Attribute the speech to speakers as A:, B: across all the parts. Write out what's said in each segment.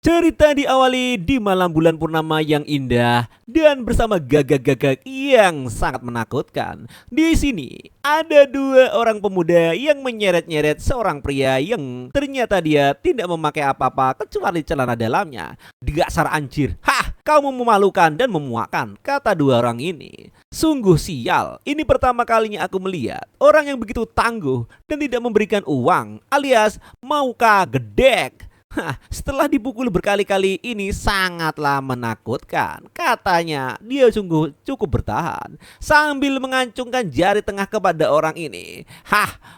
A: Cerita diawali di malam bulan purnama yang indah dan bersama gagak-gagak yang sangat menakutkan. Di sini ada dua orang pemuda yang menyeret-nyeret seorang pria yang ternyata dia tidak memakai apa-apa kecuali celana dalamnya. Dasar anjir. Hah, kamu memalukan dan memuakkan, kata dua orang ini. Sungguh sial, ini pertama kalinya aku melihat orang yang begitu tangguh dan tidak memberikan uang alias muka gedek. Setelah dipukul berkali-kali ini sangatlah menakutkan. Katanya dia sungguh cukup bertahan sambil mengancungkan jari tengah kepada orang ini.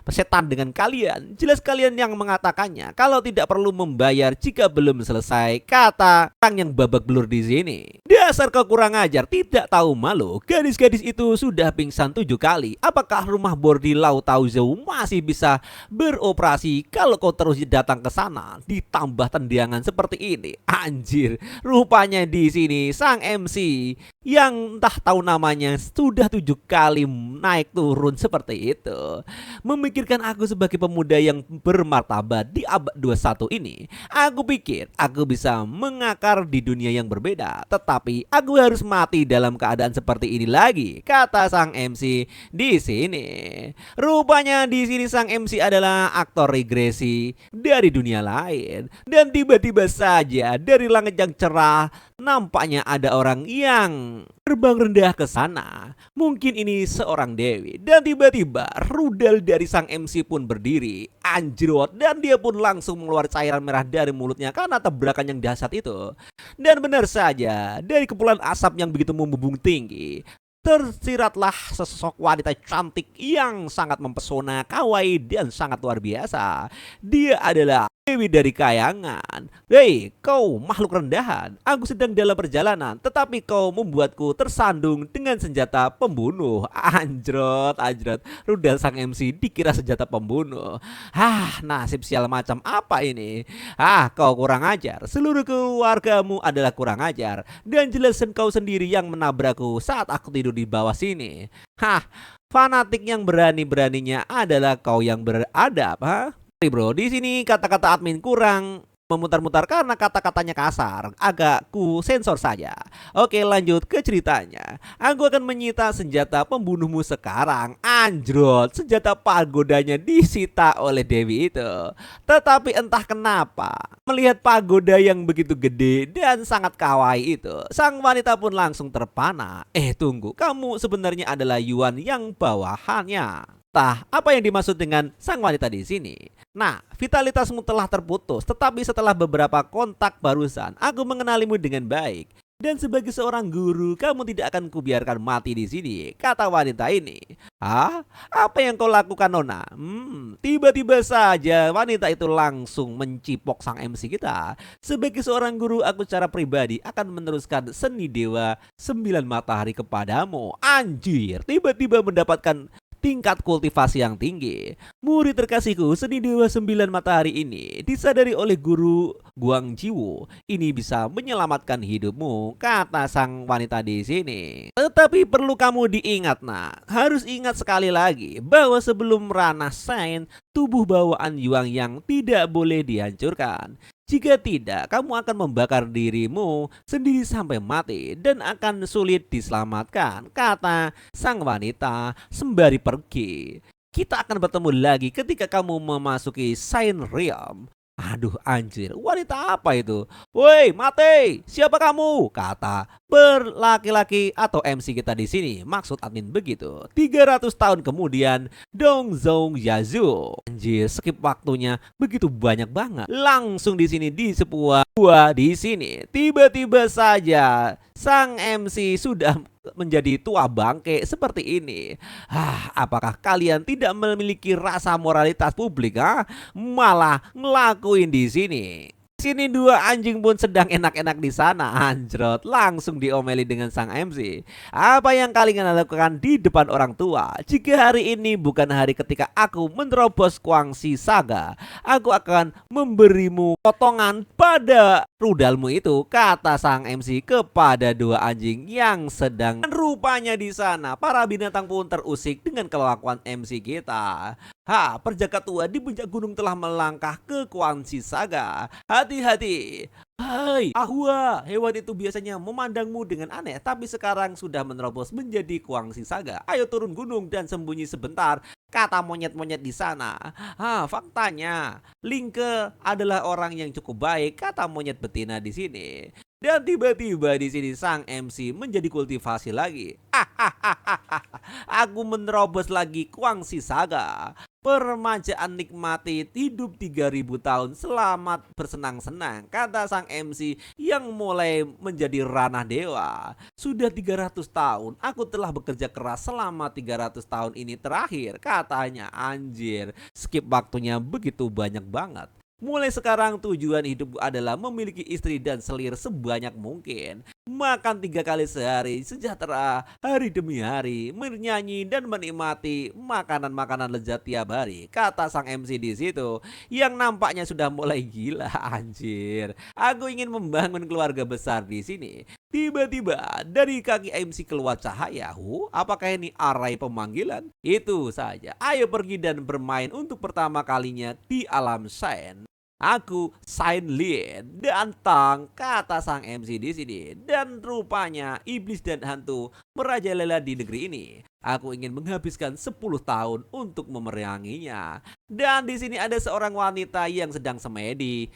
A: Setan dengan kalian. Jelas kalian yang mengatakannya kalau tidak perlu membayar jika belum selesai, kata orang yang babak belur di sini. Dasar kau kurang ajar, tidak tahu malu. Gadis-gadis itu sudah pingsan 7 kali. Apakah rumah Bordilau Tauzou masih bisa beroperasi kalau kau terus datang ke sana? Ditambah tendangan seperti ini. Anjir, rupanya di sini sang MC yang entah tahu namanya sudah 7 kali naik turun seperti itu. Memikirkan aku sebagai pemuda yang bermartabat di abad 21 ini, aku pikir aku bisa mengakar di dunia yang berbeda, tetapi aku harus mati dalam keadaan seperti ini lagi, kata sang MC di sini. Rupanya di sini sang MC adalah aktor regresi dari dunia lain. Dan tiba-tiba saja dari langit yang cerah nampaknya ada orang yang terbang rendah ke sana. Mungkin ini seorang dewi. Dan tiba-tiba rudal dari sang MC pun berdiri. Anjrot, dan dia pun langsung mengeluarkan cairan merah dari mulutnya karena tabrakan yang dahsyat itu. Dan benar saja, dari kepulan asap yang begitu membumbung tinggi, tersiratlah sesosok wanita cantik yang sangat mempesona, kawaii dan sangat luar biasa. Dia adalah Dewi dari Kayangan. Hei, kau makhluk rendahan. Aku sedang dalam perjalanan, tetapi kau membuatku tersandung dengan senjata pembunuh. Anjrot. Rudal sang MC dikira senjata pembunuh. Nasib sial macam apa ini? Kau kurang ajar. Seluruh keluargamu adalah kurang ajar. Dan jelasin kau sendiri yang menabrakku saat aku tidur di bawah sini. Fanatik yang berani-beraninya adalah kau yang beradab, Bro, di sini kata-kata admin kurang memutar-mutar karena kata-katanya kasar. Agak ku sensor saja. Oke, lanjut ke ceritanya. Aku akan menyita senjata pembunuhmu sekarang. Anjrot, senjata pagodanya disita oleh Dewi itu. Tetapi entah kenapa, melihat pagoda yang begitu gede dan sangat kawaii itu, sang wanita pun langsung terpana. Tunggu, kamu sebenarnya adalah Yuan yang bawahannya. Apa yang dimaksud dengan sang wanita di sini? Vitalitasmu telah terputus, tetapi setelah beberapa kontak barusan, aku mengenalimu dengan baik. Dan sebagai seorang guru, kamu tidak akan kubiarkan mati di sini, kata wanita ini. Apa yang kau lakukan, Nona? Tiba-tiba saja wanita itu langsung mencipok sang MC kita. Sebagai seorang guru, aku secara pribadi akan meneruskan seni dewa 9 matahari kepadamu. Anjir, tiba-tiba mendapatkan tingkat kultivasi yang tinggi. Murid terkasihku, seni dewa 9 matahari ini disadari oleh guru Guang Jiwo. Ini bisa menyelamatkan hidupmu, kata sang wanita di sini. Tetapi perlu kamu diingat, harus ingat sekali lagi bahwa sebelum ranah Sain, tubuh bawaan Yuang yang tidak boleh dihancurkan. Jika tidak, kamu akan membakar dirimu sendiri sampai mati dan akan sulit diselamatkan, kata sang wanita sembari pergi. Kita akan bertemu lagi ketika kamu memasuki Saint Realm. Aduh anjir, wanita apa itu? Woi, mati! Siapa kamu? Kata berlaki-laki atau MC kita di sini. Maksud admin begitu. 300 tahun kemudian, Dongzong Yazu. Anjir, skip waktunya begitu banyak banget. Langsung di sini di sebuah gua di sini. Tiba-tiba saja sang MC sudah menjadi tua bangke seperti ini. Apakah kalian tidak memiliki rasa moralitas publik? Malah ngelakuin di sini. Sini dua anjing pun sedang enak-enak di sana. Anjrot, langsung diomeli dengan sang MC. Apa yang kalian lakukan di depan orang tua? Jika hari ini bukan hari ketika aku menerobos Guangxi Saga, aku akan memberimu potongan pada rudalmu itu, kata sang MC kepada dua anjing yang sedang. Dan rupanya di sana para binatang pun terusik dengan kelakuan MC kita. Perjaka tua di puncak gunung telah melangkah ke Kuangsi Saga. Hati-hati. Hai, Ahwa, hewan itu biasanya memandangmu dengan aneh, tapi sekarang sudah menerobos menjadi Kuangsi Saga. Ayo turun gunung dan sembunyi sebentar, kata monyet-monyet di sana. Faktanya, Lingke adalah orang yang cukup baik, kata monyet betina di sini. Dan tiba-tiba di sini sang MC menjadi kultivasi lagi. Aku menerobos lagi Kuangsi Saga. Permajaan nikmati hidup 3000 tahun, selamat bersenang-senang, kata sang MC yang mulai menjadi ranah dewa. Sudah 300 tahun aku telah bekerja keras selama 300 tahun ini terakhir, katanya. Anjir, skip waktunya begitu banyak banget. Mulai sekarang tujuan hidupku adalah memiliki istri dan selir sebanyak mungkin. Makan 3 kali sehari, sejahtera hari demi hari, bernyanyi dan menikmati makanan-makanan lezat tiap hari, kata sang MC di situ yang nampaknya sudah mulai gila. Anjir, aku ingin membangun keluarga besar di sini. Tiba-tiba dari kaki MC keluar cahaya. Apakah ini arai pemanggilan? Itu saja. Ayo pergi dan bermain untuk pertama kalinya di alam Sain. Aku Sain Lin datang, kata sang MC di sini. Dan rupanya iblis dan hantu merajalela di negeri ini. Aku ingin menghabiskan 10 tahun untuk memeranginya. Dan di sini ada seorang wanita yang sedang semedi.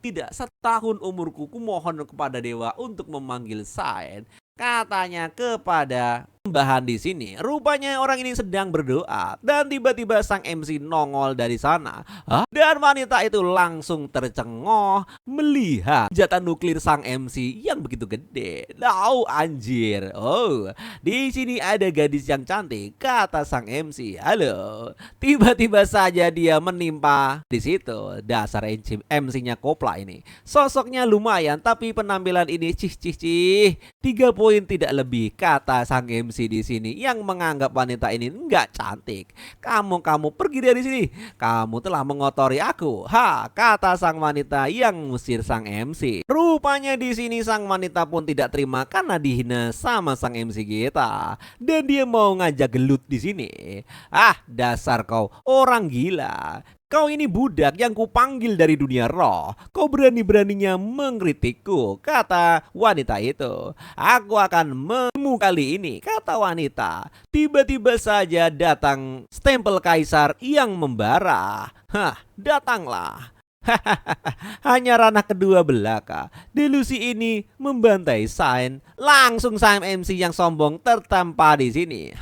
A: Tidak, setahun umurku, kumohon kepada dewa untuk memanggil Sain, katanya kepada sembahan di sini. Rupanya orang ini sedang berdoa dan tiba-tiba sang MC nongol dari sana. Dan wanita itu langsung tercengoh melihat senjata nuklir sang MC yang begitu gede. Anjir. Di sini ada gadis yang cantik, kata sang MC. Halo. Tiba-tiba saja dia menimpa di situ. Dasar MC-nya kopla ini. Sosoknya lumayan tapi penampilan ini cih. 3 poin tidak lebih, kata sang MC di sini yang menganggap wanita ini enggak cantik. Kamu pergi dari sini. Kamu telah mengotori aku. Kata sang wanita yang ngusir sang MC. Rupanya di sini sang wanita pun tidak terima karena dihina sama sang MC kita. Dan dia mau ngajak gelut di sini. Dasar kau orang gila. Kau ini budak yang kupanggil dari dunia roh. Kau berani-beraninya mengkritikku, kata wanita itu. Aku akan memu kali ini, kata wanita. Tiba-tiba saja datang stempel kaisar yang membara. Datanglah. Hanya ranah kedua belaka. Delusi ini membantai Sain. Langsung sang MC yang sombong tertampa di sini.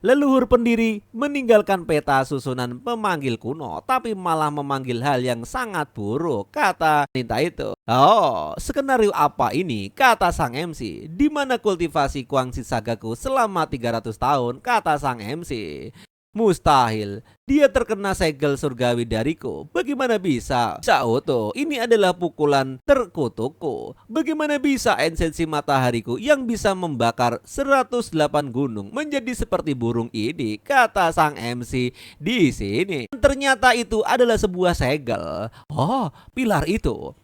A: Leluhur pendiri meninggalkan peta susunan pemanggil kuno, tapi malah memanggil hal yang sangat buruk, kata wanita itu. Skenario apa ini, kata sang MC. Di mana kultivasi Kuangsi Sagaku selama 300 tahun, kata sang MC. Mustahil, dia terkena segel surgawi dariku. Bagaimana bisa? Sauto, ini adalah pukulan terkutukku. Bagaimana bisa esensi matahariku yang bisa membakar 108 gunung menjadi seperti burung ini, kata sang MC di sini. Ternyata itu adalah sebuah segel. Pilar itu.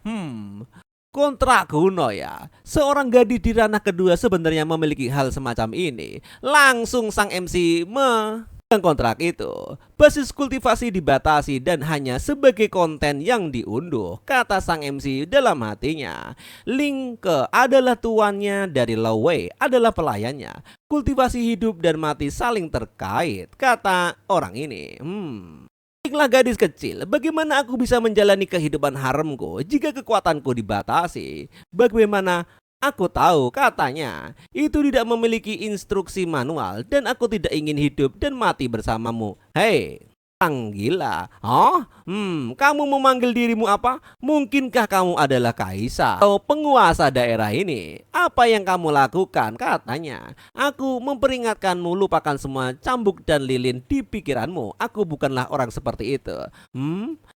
A: Kontrak kuno ya. Seorang gadis di ranah kedua sebenarnya memiliki hal semacam ini. Langsung sang MC kontrak itu. Basis kultivasi dibatasi dan hanya sebagai konten yang diunduh, kata sang MC dalam hatinya. Lingke adalah tuannya, dari Lowei adalah pelayannya. Kultivasi hidup dan mati saling terkait, kata orang ini. Baiklah gadis kecil, bagaimana aku bisa menjalani kehidupan haremku jika kekuatanku dibatasi? Bagaimana aku tahu, katanya, itu tidak memiliki instruksi manual dan aku tidak ingin hidup dan mati bersamamu. Hei, orang gila. Kamu memanggil dirimu apa? Mungkinkah kamu adalah kaisar atau penguasa daerah ini? Apa yang kamu lakukan? Katanya, aku memperingatkanmu, lupakan semua cambuk dan lilin di pikiranmu. Aku bukanlah orang seperti itu.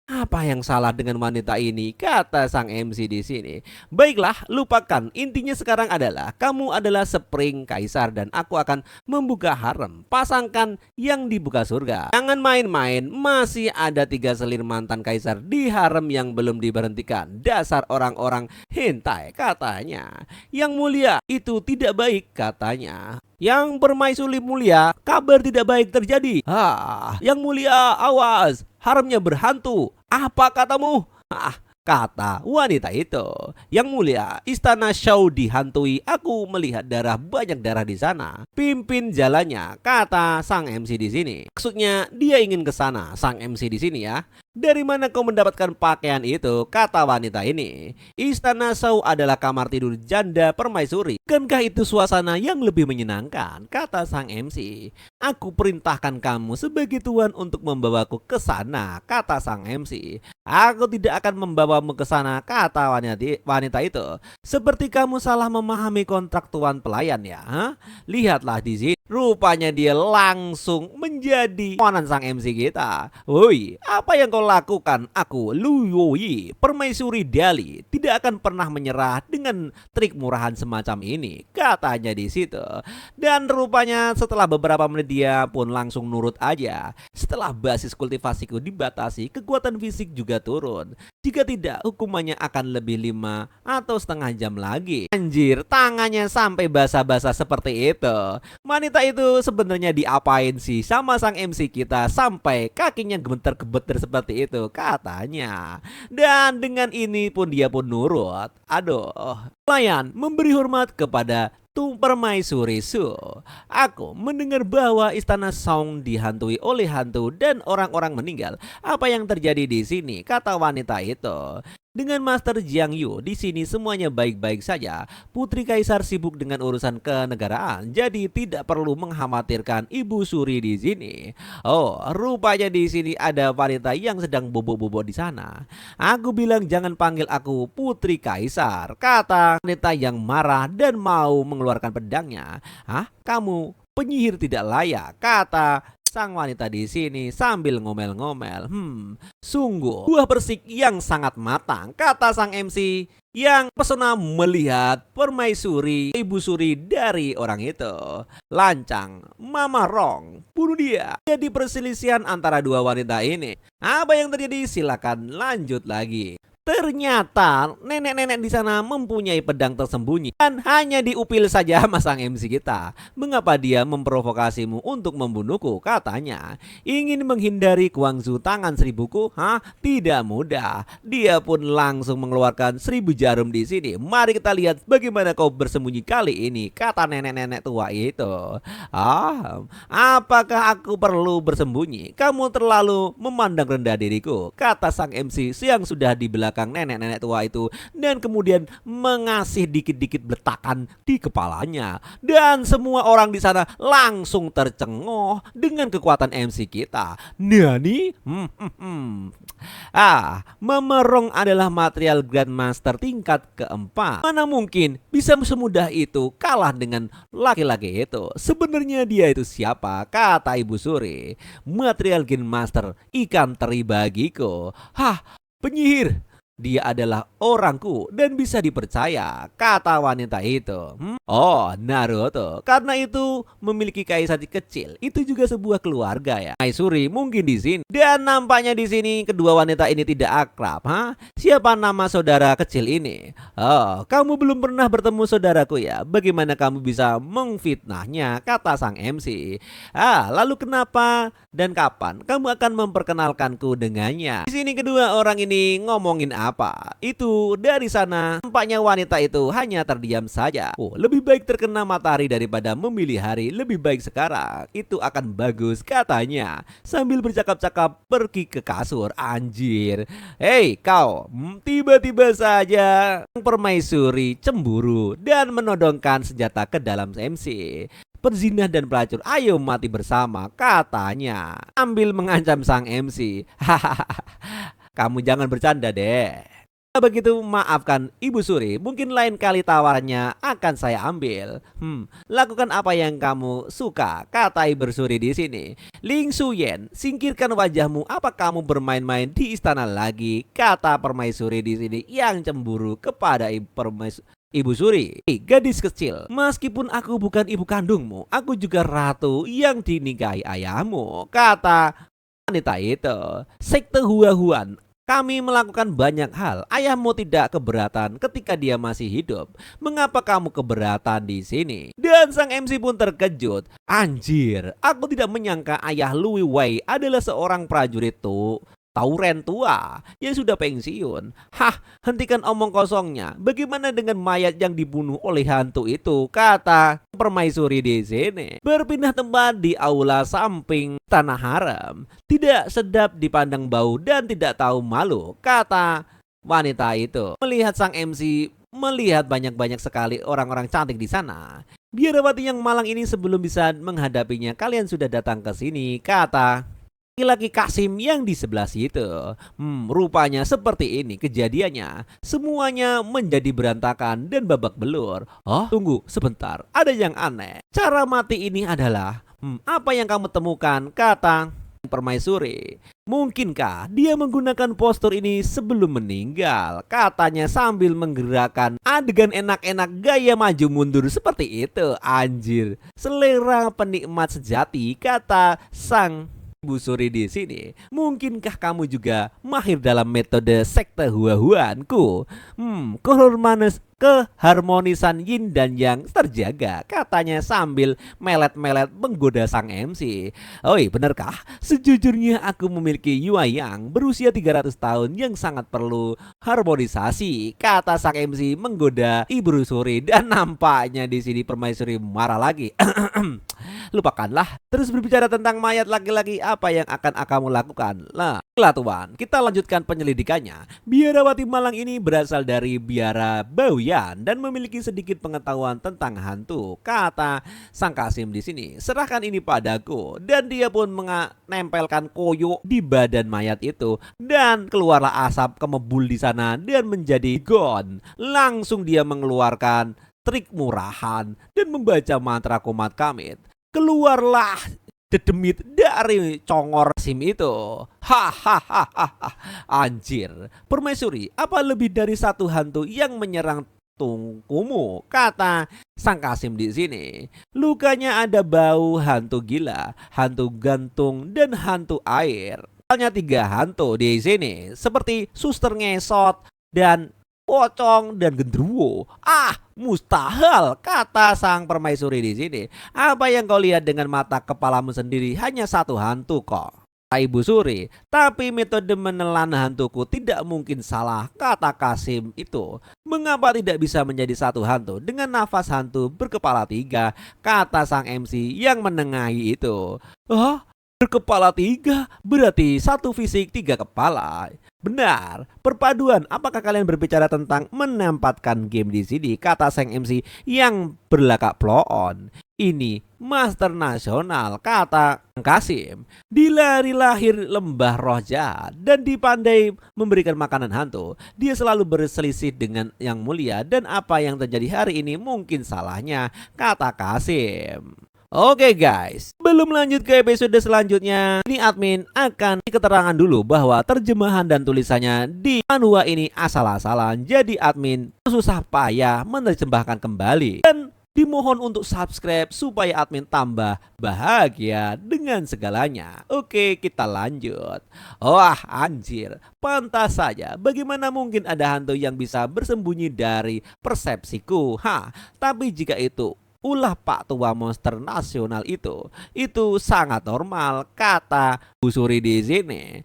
A: Apa yang salah dengan wanita ini? Kata sang MC di sini. Baiklah, lupakan. Intinya sekarang adalah kamu adalah Spring Kaisar dan aku akan membuka harem. Pasangkan yang dibuka surga. Jangan main-main. Masih ada 3 selir mantan kaisar di harem yang belum diberhentikan. Dasar orang-orang hentai katanya. Yang mulia itu tidak baik katanya. Yang permaisuri mulia, kabar tidak baik terjadi. Yang mulia, awas, haremnya berhantu. Apa katamu? Kata wanita itu. Yang mulia, istana Shao dihantui. Aku melihat darah, banyak darah di sana. Pimpin jalannya, kata sang MC di sini. Maksudnya dia ingin ke sana, sang MC di sini ya. Dari mana kau mendapatkan pakaian itu? Kata wanita ini. Istana Shao adalah kamar tidur janda permaisuri. Bukankah itu suasana yang lebih menyenangkan? Kata sang MC. Aku perintahkan kamu sebagai tuan untuk membawaku ke sana, kata sang MC. Aku tidak akan membawamu ke sana, kata wanita itu. Seperti kamu salah memahami kontrak tuan pelayan ya. Lihatlah di sini. Rupanya dia langsung menjadi kawanan sang MC kita. Woi, apa yang kau lakukan? Aku, Lu Yoi, permaisuri Dali, tidak akan pernah menyerah dengan trik murahan semacam ini, katanya di situ. Dan rupanya setelah beberapa menit dia pun langsung nurut aja. Setelah basis kultivasiku dibatasi, kekuatan fisik juga turun. Jika tidak, hukumannya akan lebih 5 atau setengah jam lagi. Anjir, tangannya sampai basah-basah seperti itu. Wanita itu sebenarnya diapain sih sama sang MC kita sampai kakinya gemeter-gemeter seperti itu katanya. Dan dengan ini pun dia pun nurut. Aduh, pelayan memberi hormat kepada permaisuri Su. Aku mendengar bahwa istana Song dihantui oleh hantu dan orang-orang meninggal. Apa yang terjadi di sini? Kata wanita itu. Dengan Master Jiang Yu di sini semuanya baik-baik saja. Putri Kaisar sibuk dengan urusan kenegaraan, jadi tidak perlu mengkhawatirkan Ibu Suri di sini. Oh, rupanya di sini ada wanita yang sedang bobo-bobo di sana. Aku bilang jangan panggil aku Putri Kaisar, kata wanita yang marah dan mau mengeluarkan pedangnya. Kamu penyihir tidak layak, kata sang wanita di sini sambil ngomel-ngomel. Sungguh buah persik yang sangat matang, kata sang MC yang pesona melihat permaisuri Ibu Suri dari orang itu. Lancang, Mama Rong, bunuh dia. Jadi perselisihan antara dua wanita ini. Apa yang terjadi? Silakan lanjut lagi. Ternyata nenek-nenek di sana mempunyai pedang tersembunyi dan hanya diupil saja sama sang MC kita. Mengapa dia memprovokasimu untuk membunuhku? Katanya ingin menghindari Guangzhou tangan seribuku. Tidak mudah. Dia pun langsung mengeluarkan 1000 jarum di sini. Mari kita lihat bagaimana kau bersembunyi kali ini, kata nenek-nenek tua itu. Apakah aku perlu bersembunyi? Kamu terlalu memandang rendah diriku, kata sang MC yang sudah di belakang nenek-nenek tua itu, dan kemudian mengasih dikit-dikit beletakan di kepalanya. Dan semua orang di sana langsung tercengoh dengan kekuatan MC kita. Nani? Memerong adalah material Grandmaster tingkat keempat. Mana mungkin bisa semudah itu kalah dengan laki-laki itu? Sebenarnya dia itu siapa? Kata Ibu Suri. Material Grandmaster, ikan teri bagiku. Penyihir. Dia adalah orangku dan bisa dipercaya, kata wanita itu. Oh, Naruto. Karena itu memiliki kaisar kecil. Itu juga sebuah keluarga ya. Maisuri mungkin di sini. Dan nampaknya di sini kedua wanita ini tidak akrab. Siapa nama saudara kecil ini? Oh, kamu belum pernah bertemu saudaraku ya. Bagaimana kamu bisa mengfitnahnya? Kata sang MC. Lalu kenapa dan kapan kamu akan memperkenalkanku dengannya? Di sini kedua orang ini ngomongin apa? Itu dari sana nampaknya wanita itu hanya terdiam saja. Lebih baik terkena matahari daripada memilih hari. Lebih baik sekarang. Itu akan bagus katanya. Sambil bercakap-cakap pergi ke kasur. Anjir. Hei kau, tiba-tiba saja permaisuri cemburu dan menodongkan senjata ke dalam MC. Perzina dan pelacur, ayo mati bersama, katanya sambil mengancam sang MC. Kamu jangan bercanda deh. Begitu maafkan Ibu Suri, mungkin lain kali tawarnya akan saya ambil. Lakukan apa yang kamu suka, kata Ibu Suri di sini. Ling Suyen, singkirkan wajahmu. Apa kamu bermain-main di istana lagi? Kata permaisuri di sini yang cemburu kepada Ibu Suri. Gadis kecil, meskipun aku bukan ibu kandungmu, aku juga ratu yang dinikahi ayahmu, kata wanita itu. Sekte Hua-Huan, kami melakukan banyak hal. Ayahmu tidak keberatan ketika dia masih hidup. Mengapa kamu keberatan di sini? Dan sang MC pun terkejut. Anjir, aku tidak menyangka ayah Louis Wei adalah seorang prajurit Tauren tua yang sudah pensiun. Hentikan omong kosongnya. Bagaimana dengan mayat yang dibunuh oleh hantu itu? Kata permaisuri di sini. Berpindah tempat di aula samping tanah harem. Tidak sedap dipandang bau dan tidak tahu malu, kata wanita itu. Melihat sang MC melihat banyak sekali orang-orang cantik di sana. Biarawati yang malang ini sebelum bisa menghadapinya, kalian sudah datang ke sini, kata laki-laki Kasim yang di sebelah situ. Rupanya seperti ini kejadiannya. Semuanya menjadi berantakan dan babak belur. Oh, tunggu sebentar, ada yang aneh. Cara mati ini adalah apa yang kamu temukan, kata permaisuri. Mungkinkah dia menggunakan postur ini sebelum meninggal? Katanya sambil menggerakkan adegan enak-enak gaya maju mundur seperti itu. Anjir, selera penikmat sejati, kata sang Ibu Suri di sini. Mungkinkah kamu juga mahir dalam metode sekte Hua-Huanku? Keharmonisan yin dan yang terjaga, katanya sambil melet-melet menggoda sang MC. Oi, benarkah? Sejujurnya aku memiliki Yue yang berusia 300 tahun yang sangat perlu harmonisasi, kata sang MC menggoda Ibu Suri. Dan nampaknya di sini permaisuri marah lagi. Lupakanlah, terus berbicara tentang mayat laki-laki, apa yang akan kamu lakukan? Lah Tuan, kita lanjutkan penyelidikannya. Biarawati malang ini berasal dari biara Baoyan dan memiliki sedikit pengetahuan tentang hantu, kata sang Kasim di sini. Serahkan ini padaku. Dan dia pun menempelkan koyo di badan mayat itu dan keluarlah asap kemebul di sana dan menjadi gon. Langsung dia mengeluarkan trik murahan dan membaca mantra komat kamit. Keluarlah dedemit dari congor Sim itu. Anjir, permaisuri, apa lebih dari satu hantu yang menyerang tungkumu, kata sang Kasim di sini. Lukanya ada bau hantu gila, hantu gantung, dan hantu air. Hanya 3 hantu di sini, seperti suster ngesot dan pocong dan gendruwo. Mustahil, kata sang permaisuri di sini. Apa yang kau lihat dengan mata kepalamu sendiri hanya satu hantu kok, Ibu Suri. Tapi metode menelan hantuku tidak mungkin salah, kata Kasim itu. Mengapa tidak bisa menjadi satu hantu dengan nafas hantu berkepala 3, kata sang MC yang menengahi itu. Berkepala 3 berarti satu fisik 3 kepala. Benar, perpaduan. Apakah kalian berbicara tentang menempatkan game di sini, kata sang MC yang berlakak Ploon. Ini master nasional, kata Kasim. Dilari lahir lembah roh jahat dan dipandai memberikan makanan hantu. Dia selalu berselisih dengan yang mulia dan apa yang terjadi hari ini mungkin salahnya, kata Kasim. Oke guys, sebelum lanjut ke episode selanjutnya, ini admin akan keterangan dulu bahwa terjemahan dan tulisannya di manhwa ini asal-asalan. Jadi admin susah payah menerjemahkan kembali. Dan dimohon untuk subscribe supaya admin tambah bahagia dengan segalanya. Oke, kita lanjut. Wah anjir, pantas saja. Bagaimana mungkin ada hantu yang bisa bersembunyi dari persepsiku? Tapi jika itu ulah Pak Tua monster nasional itu sangat normal, kata Bu Suri di sini.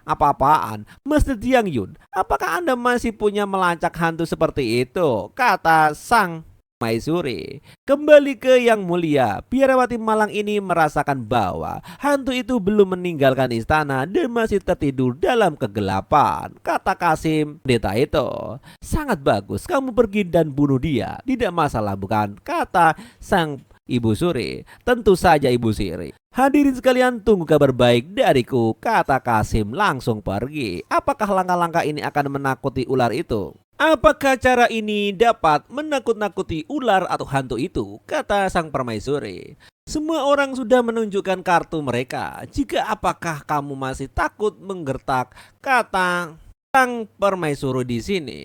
A: Apa-apaan, Master Jiang Yun? Apakah Anda masih punya melacak hantu seperti itu? Kata sang Maisuri. Kembali ke yang mulia, biarawati malang ini merasakan bahwa hantu itu belum meninggalkan istana dan masih tertidur dalam kegelapan, kata Kasim pendeta itu. Sangat bagus, kamu pergi dan bunuh dia, tidak masalah bukan, kata sang Ibu Suri. Tentu saja Ibu Siri. Hadirin sekalian, tunggu kabar baik dariku, kata Kasim langsung pergi. Apakah langkah-langkah ini akan menakuti ular itu? Apakah cara ini dapat menakut-nakuti ular atau hantu itu? Kata sang permaisuri. Semua orang sudah menunjukkan kartu mereka. Jika apakah kamu masih takut menggertak? Kata sang permaisuri di sini.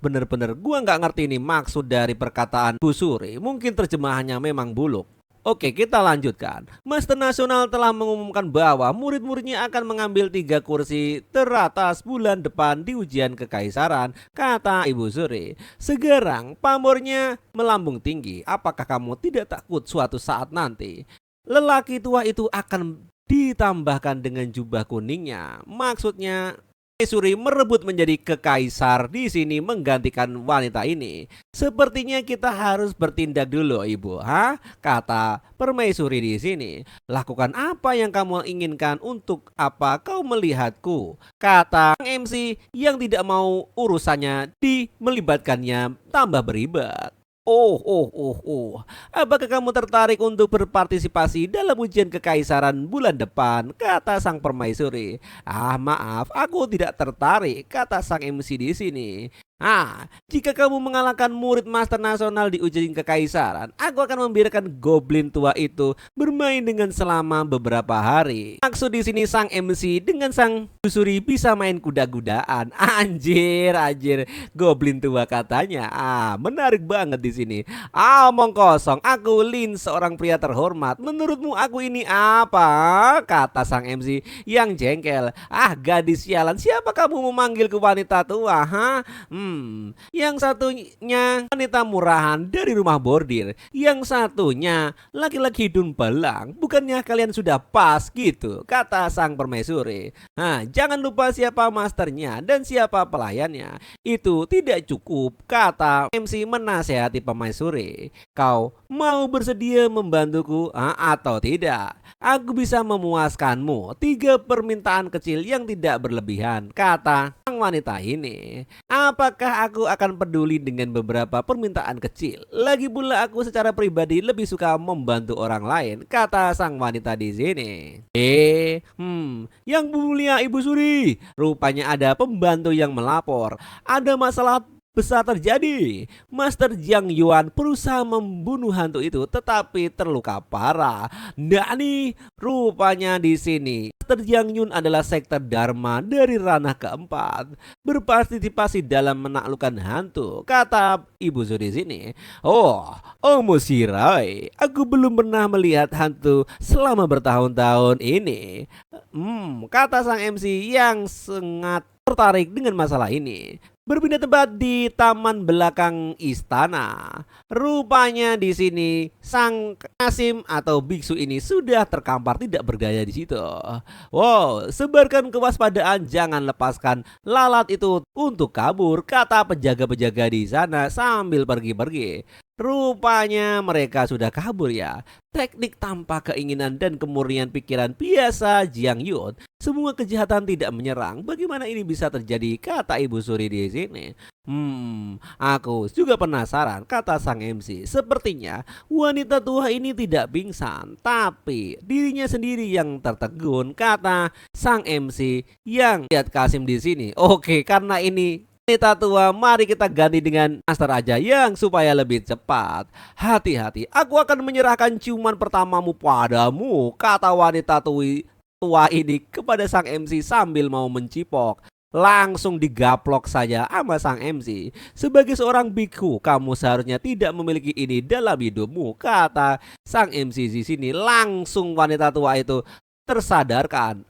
A: Bener-bener gua nggak ngerti nih maksud dari perkataan Bu Suri. Mungkin terjemahannya memang buluk. Oke, kita lanjutkan. Master Nasional telah mengumumkan bahwa murid-muridnya akan mengambil 3 kursi teratas bulan depan di ujian kekaisaran, kata Ibu Suri. Sekarang pamornya melambung tinggi. Apakah kamu tidak takut suatu saat nanti lelaki tua itu akan ditambahkan dengan jubah kuningnya? Maksudnya Suri merebut menjadi kekaisar di sini menggantikan wanita ini. Sepertinya kita harus bertindak dulu, Ibu. Kata permaisuri di sini. Lakukan apa yang kamu inginkan, untuk apa kau melihatku? Kata MC yang tidak mau urusannya melibatkannya tambah beribad. Apakah kamu tertarik untuk berpartisipasi dalam ujian kekaisaran bulan depan? Kata sang permaisuri. Maaf, aku tidak tertarik, kata sang MC di sini. Jika kamu mengalahkan murid Master Nasional di ujian kekaisaran, aku akan membiarkan goblin tua itu bermain dengan selama beberapa hari. Maksud di sini sang MC dengan sang Busuri bisa main kuda-kudaan. Anjir, goblin tua katanya. Menarik banget di sini. Omong kosong, aku Lin, seorang pria terhormat. Menurutmu aku ini apa? Kata sang MC yang jengkel. Gadis sialan, siapa kamu memanggilku wanita tua? Yang satunya wanita murahan dari rumah bordir, yang satunya laki-laki hidung belang. Bukannya kalian sudah pas gitu? Kata sang permaisuri. Jangan lupa siapa masternya dan siapa pelayannya. Itu tidak cukup, kata MC menasehati permaisuri. Kau mau bersedia membantuku atau tidak? Aku bisa memuaskanmu. 3 permintaan kecil yang tidak berlebihan, kata sang wanita ini. Apakah aku akan peduli dengan beberapa permintaan kecil? Lagi pula aku secara pribadi lebih suka membantu orang lain, kata sang wanita di sini. Yang mulia Ibu Suri, rupanya ada pembantu yang melapor. Ada masalah besar terjadi. Master Jiang Yuan berusaha membunuh hantu itu tetapi terluka parah. Rupanya di sini Master Jiang Yun adalah sekte Dharma dari ranah keempat, berpartisipasi dalam menaklukkan hantu, kata Ibu Suri sini. Musirai, aku belum pernah melihat hantu selama bertahun-tahun ini. Kata sang MC yang sangat tertarik dengan masalah ini. Berpindah tempat di taman belakang istana. Rupanya di sini sang Kasim atau biksu ini sudah terkampar tidak berdaya di situ. Sebarkan kewaspadaan, jangan lepaskan lalat itu untuk kabur, kata penjaga-penjaga di sana sambil pergi-pergi. Rupanya mereka sudah kabur ya. Teknik tanpa keinginan dan kemurnian pikiran biasa Jiang Yun. Semua kejahatan tidak menyerang. Bagaimana ini bisa terjadi? Kata Ibu Suri di sini. Aku juga penasaran, kata sang MC. Sepertinya wanita tua ini tidak pingsan, tapi dirinya sendiri yang tertegun, kata sang MC yang lihat Kasim di sini. Karena ini wanita tua, mari kita ganti dengan master aja yang supaya lebih cepat. Hati-hati, aku akan menyerahkan ciuman pertamamu padamu, kata wanita tua ini kepada sang MC sambil mau mencipok. Langsung digaplok saja sama sang MC. Sebagai seorang biksu, kamu seharusnya tidak memiliki ini dalam hidupmu, kata sang MC di sini. Langsung wanita tua itu tersadarkan.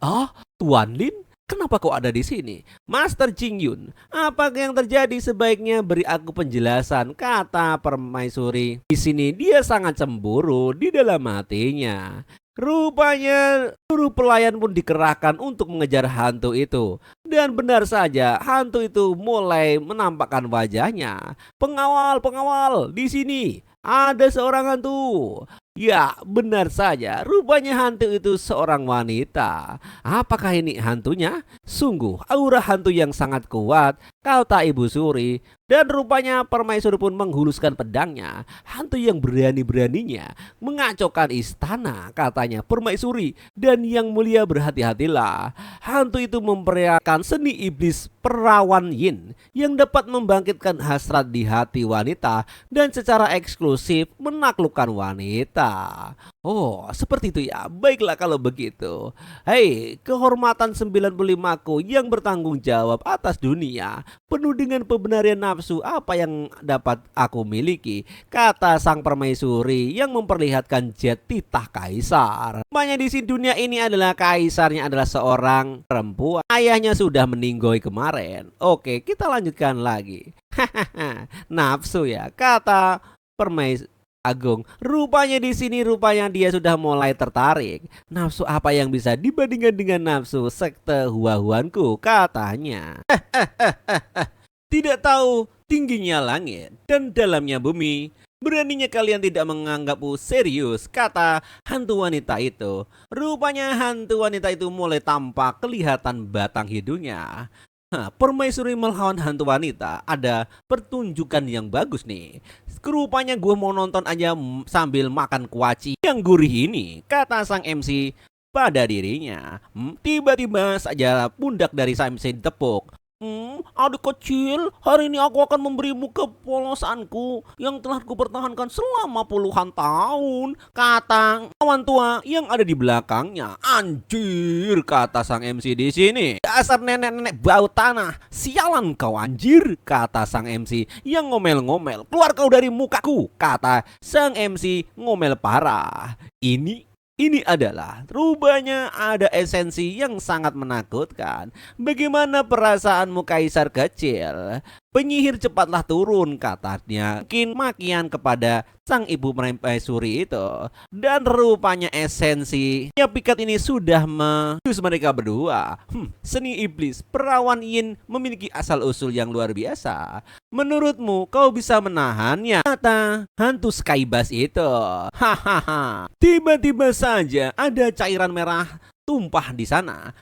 A: Tuan Lin, kenapa kau ada di sini? Master Jing Yun, apa yang terjadi? Sebaiknya beri aku penjelasan, kata permaisuri. Di sini dia sangat cemburu di dalam hatinya. Rupanya seluruh pelayan pun dikerahkan untuk mengejar hantu itu. Dan benar saja, hantu itu mulai menampakkan wajahnya. Pengawal, di sini ada seorang hantu. Ya, benar saja. Rupanya hantu itu seorang wanita. Apakah ini hantunya? Sungguh aura hantu yang sangat kuat, kata Ibu Suri. Dan rupanya permaisuri pun menghuluskan pedangnya. Hantu yang berani-beraninya mengacaukan istana, katanya permaisuri. Dan yang mulia berhati-hatilah. Hantu itu memperlihatkan seni iblis perawan yin yang dapat membangkitkan hasrat di hati wanita dan secara eksklusif menaklukkan wanita. Oh, seperti itu ya. Baiklah kalau begitu. Hei, kehormatan 95ku yang bertanggung jawab atas dunia, penuh dengan pembenarian nafsu, apa yang dapat aku miliki? Kata sang permaisuri yang memperlihatkan jet titah kaisar. Namanya di sini dunia ini adalah kaisarnya adalah seorang perempuan. Ayahnya sudah meninggoy kemarin. Oke, kita lanjutkan lagi. Hahaha, nafsu ya, kata permaisuri Agung. Rupanya di sini dia sudah mulai tertarik. Nafsu apa yang bisa dibandingkan dengan nafsu sekte Hua-Huanku, katanya. Tidak tahu tingginya langit dan dalamnya bumi, beraninya kalian tidak menganggapku serius, kata hantu wanita itu. Rupanya hantu wanita itu mulai tampak kelihatan batang hidungnya. Permaisuri melawan hantu wanita, ada pertunjukan yang bagus nih. Rupanya gue mau nonton aja sambil makan kuaci yang gurih ini, kata sang MC pada dirinya. Tiba-tiba saja pundak dari sang MC ditepuk. Adik kecil, hari ini aku akan memberimu kepolosanku yang telah kupertahankan selama puluhan tahun, kata kawan tua yang ada di belakangnya. Anjir, kata sang MC di sini. Dasar nenek-nenek bau tanah, sialan kau anjir, kata sang MC yang ngomel-ngomel. Keluar kau dari mukaku, kata sang MC ngomel parah. Ini adalah rupanya ada esensi yang sangat menakutkan. Bagaimana perasaanmu kaisar kecil? Penyihir cepatlah turun, katanya. Mungkin makian kepada sang ibu permaisuri itu. Dan rupanya esensi pikat ini sudah menjus mereka berdua. Seni iblis perawan yin memiliki asal usul yang luar biasa. Menurutmu kau bisa menahannya, kata hantu Skybus itu. Hahaha. Tiba-tiba saja ada cairan merah tumpah di sana.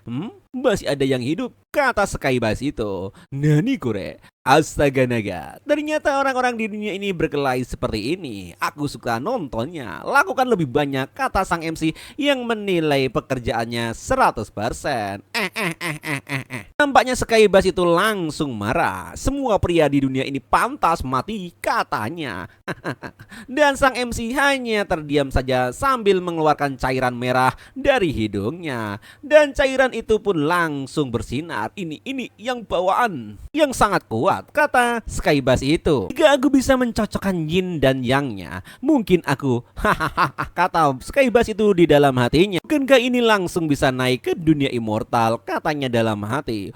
A: Masih ada yang hidup, kata Skybus itu. Nani kure? Astaga naga, ternyata orang-orang di dunia ini berkelahi seperti ini. Aku suka nontonnya. Lakukan lebih banyak, kata sang MC yang menilai pekerjaannya 100%. Nampaknya Skybus itu langsung marah. Semua pria di dunia ini pantas mati, katanya. Dan sang MC hanya terdiam saja sambil mengeluarkan cairan merah dari hidungnya. Dan cairan itu pun langsung bersinar. Ini yang bawaan yang sangat kuat, kata Skybus itu. Jika aku bisa mencocokkan yin dan yangnya, mungkin aku, kata Skybus itu di dalam hatinya. Bukankah ini langsung bisa naik ke dunia immortal, katanya dalam hati.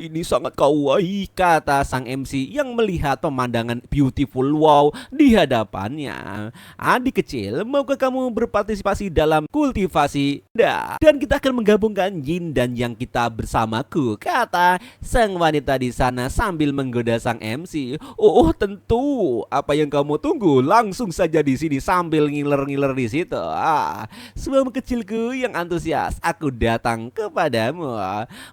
A: Ini sangat kawaii, kata sang MC yang melihat pemandangan beautiful wow di hadapannya. Adik kecil, maukah kamu berpartisipasi dalam kultivasi? Dan kita akan menggabungkan yin dan yang kita bersamaku, kata sang wanita di sana sambil menggoda sang MC. Oh, tentu. Apa yang kamu tunggu? Langsung saja di sini sambil ngiler-ngiler di situ. Suami kecilku yang antusias, aku datang kepadamu.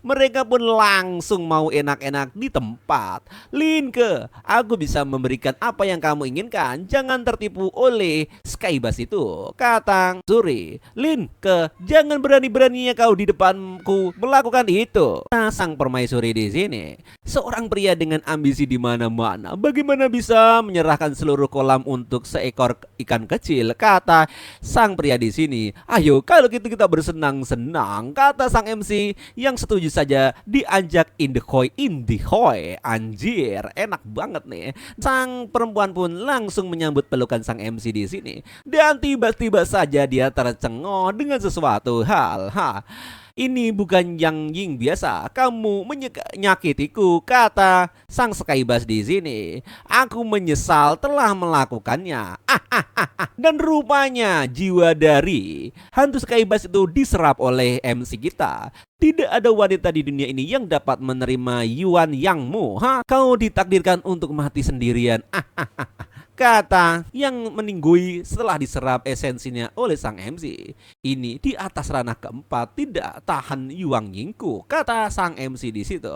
A: Mereka pun langsung mau enak-enak di tempat. Linke, aku bisa memberikan apa yang kamu inginkan. Jangan tertipu oleh Skybus itu, kata Suri. Linke, jangan berani-beraninya kau di depanku melakukan itu. Sang permaisuri di sini, seorang pria dengan ambisi di mana-mana, bagaimana bisa menyerahkan seluruh kolam untuk seekor ikan kecil, kata sang pria di sini. Ayo, kalau gitu kita bersenang-senang, kata sang MC yang setuju saja diajak in the hoy. Anjir, enak banget nih. Sang perempuan pun langsung menyambut pelukan sang MC di sini. Dan tiba-tiba saja dia tercengang dengan sesuatu hal. Ini bukan yang ying biasa. Kamu menyakitiku, kata sang Skybus di sini. Aku menyesal telah melakukannya. Dan rupanya jiwa dari hantu Skybus itu diserap oleh MC kita. Tidak ada wanita di dunia ini yang dapat menerima Yuan Yangmu. Kau ditakdirkan untuk mati sendirian. Kata yang meninggoy setelah diserap esensinya oleh sang MC. Ini di atas ranah keempat tidak tahan Yuang Yingku, kata sang MC di situ.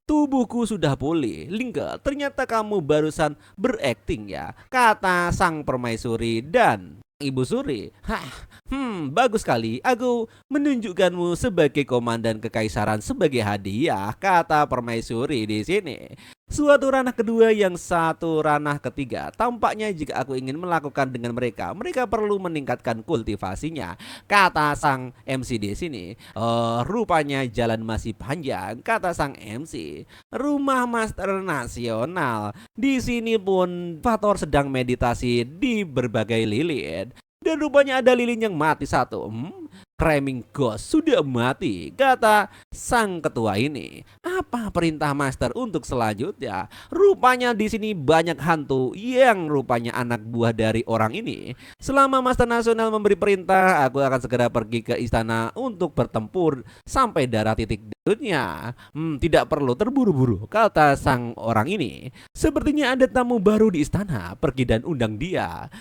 A: Tubuhku sudah pulih. Lingga, ternyata kamu barusan berakting ya, kata sang permaisuri dan Ibu Suri. Hah, bagus sekali. Aku menunjukkanmu sebagai komandan kekaisaran sebagai hadiah, kata permaisuri di sini. Suatu ranah kedua yang satu ranah ketiga. Tampaknya jika aku ingin melakukan dengan mereka, mereka perlu meningkatkan kultivasinya, kata sang MC di sini. Oh, rupanya jalan masih panjang, kata sang MC. Rumah Master Nasional. Di sini pun Fator sedang meditasi di berbagai lilin. Dan rupanya ada lilin yang mati satu. Cramming Ghost sudah mati, kata sang ketua ini. Apa perintah Master untuk selanjutnya? Rupanya di sini banyak hantu yang rupanya anak buah dari orang ini. Selama Master Nasional memberi perintah, aku akan segera pergi ke istana untuk bertempur sampai darah titik dunia. Tidak perlu terburu-buru, kata sang orang ini. Sepertinya ada tamu baru di istana. Pergi dan undang dia.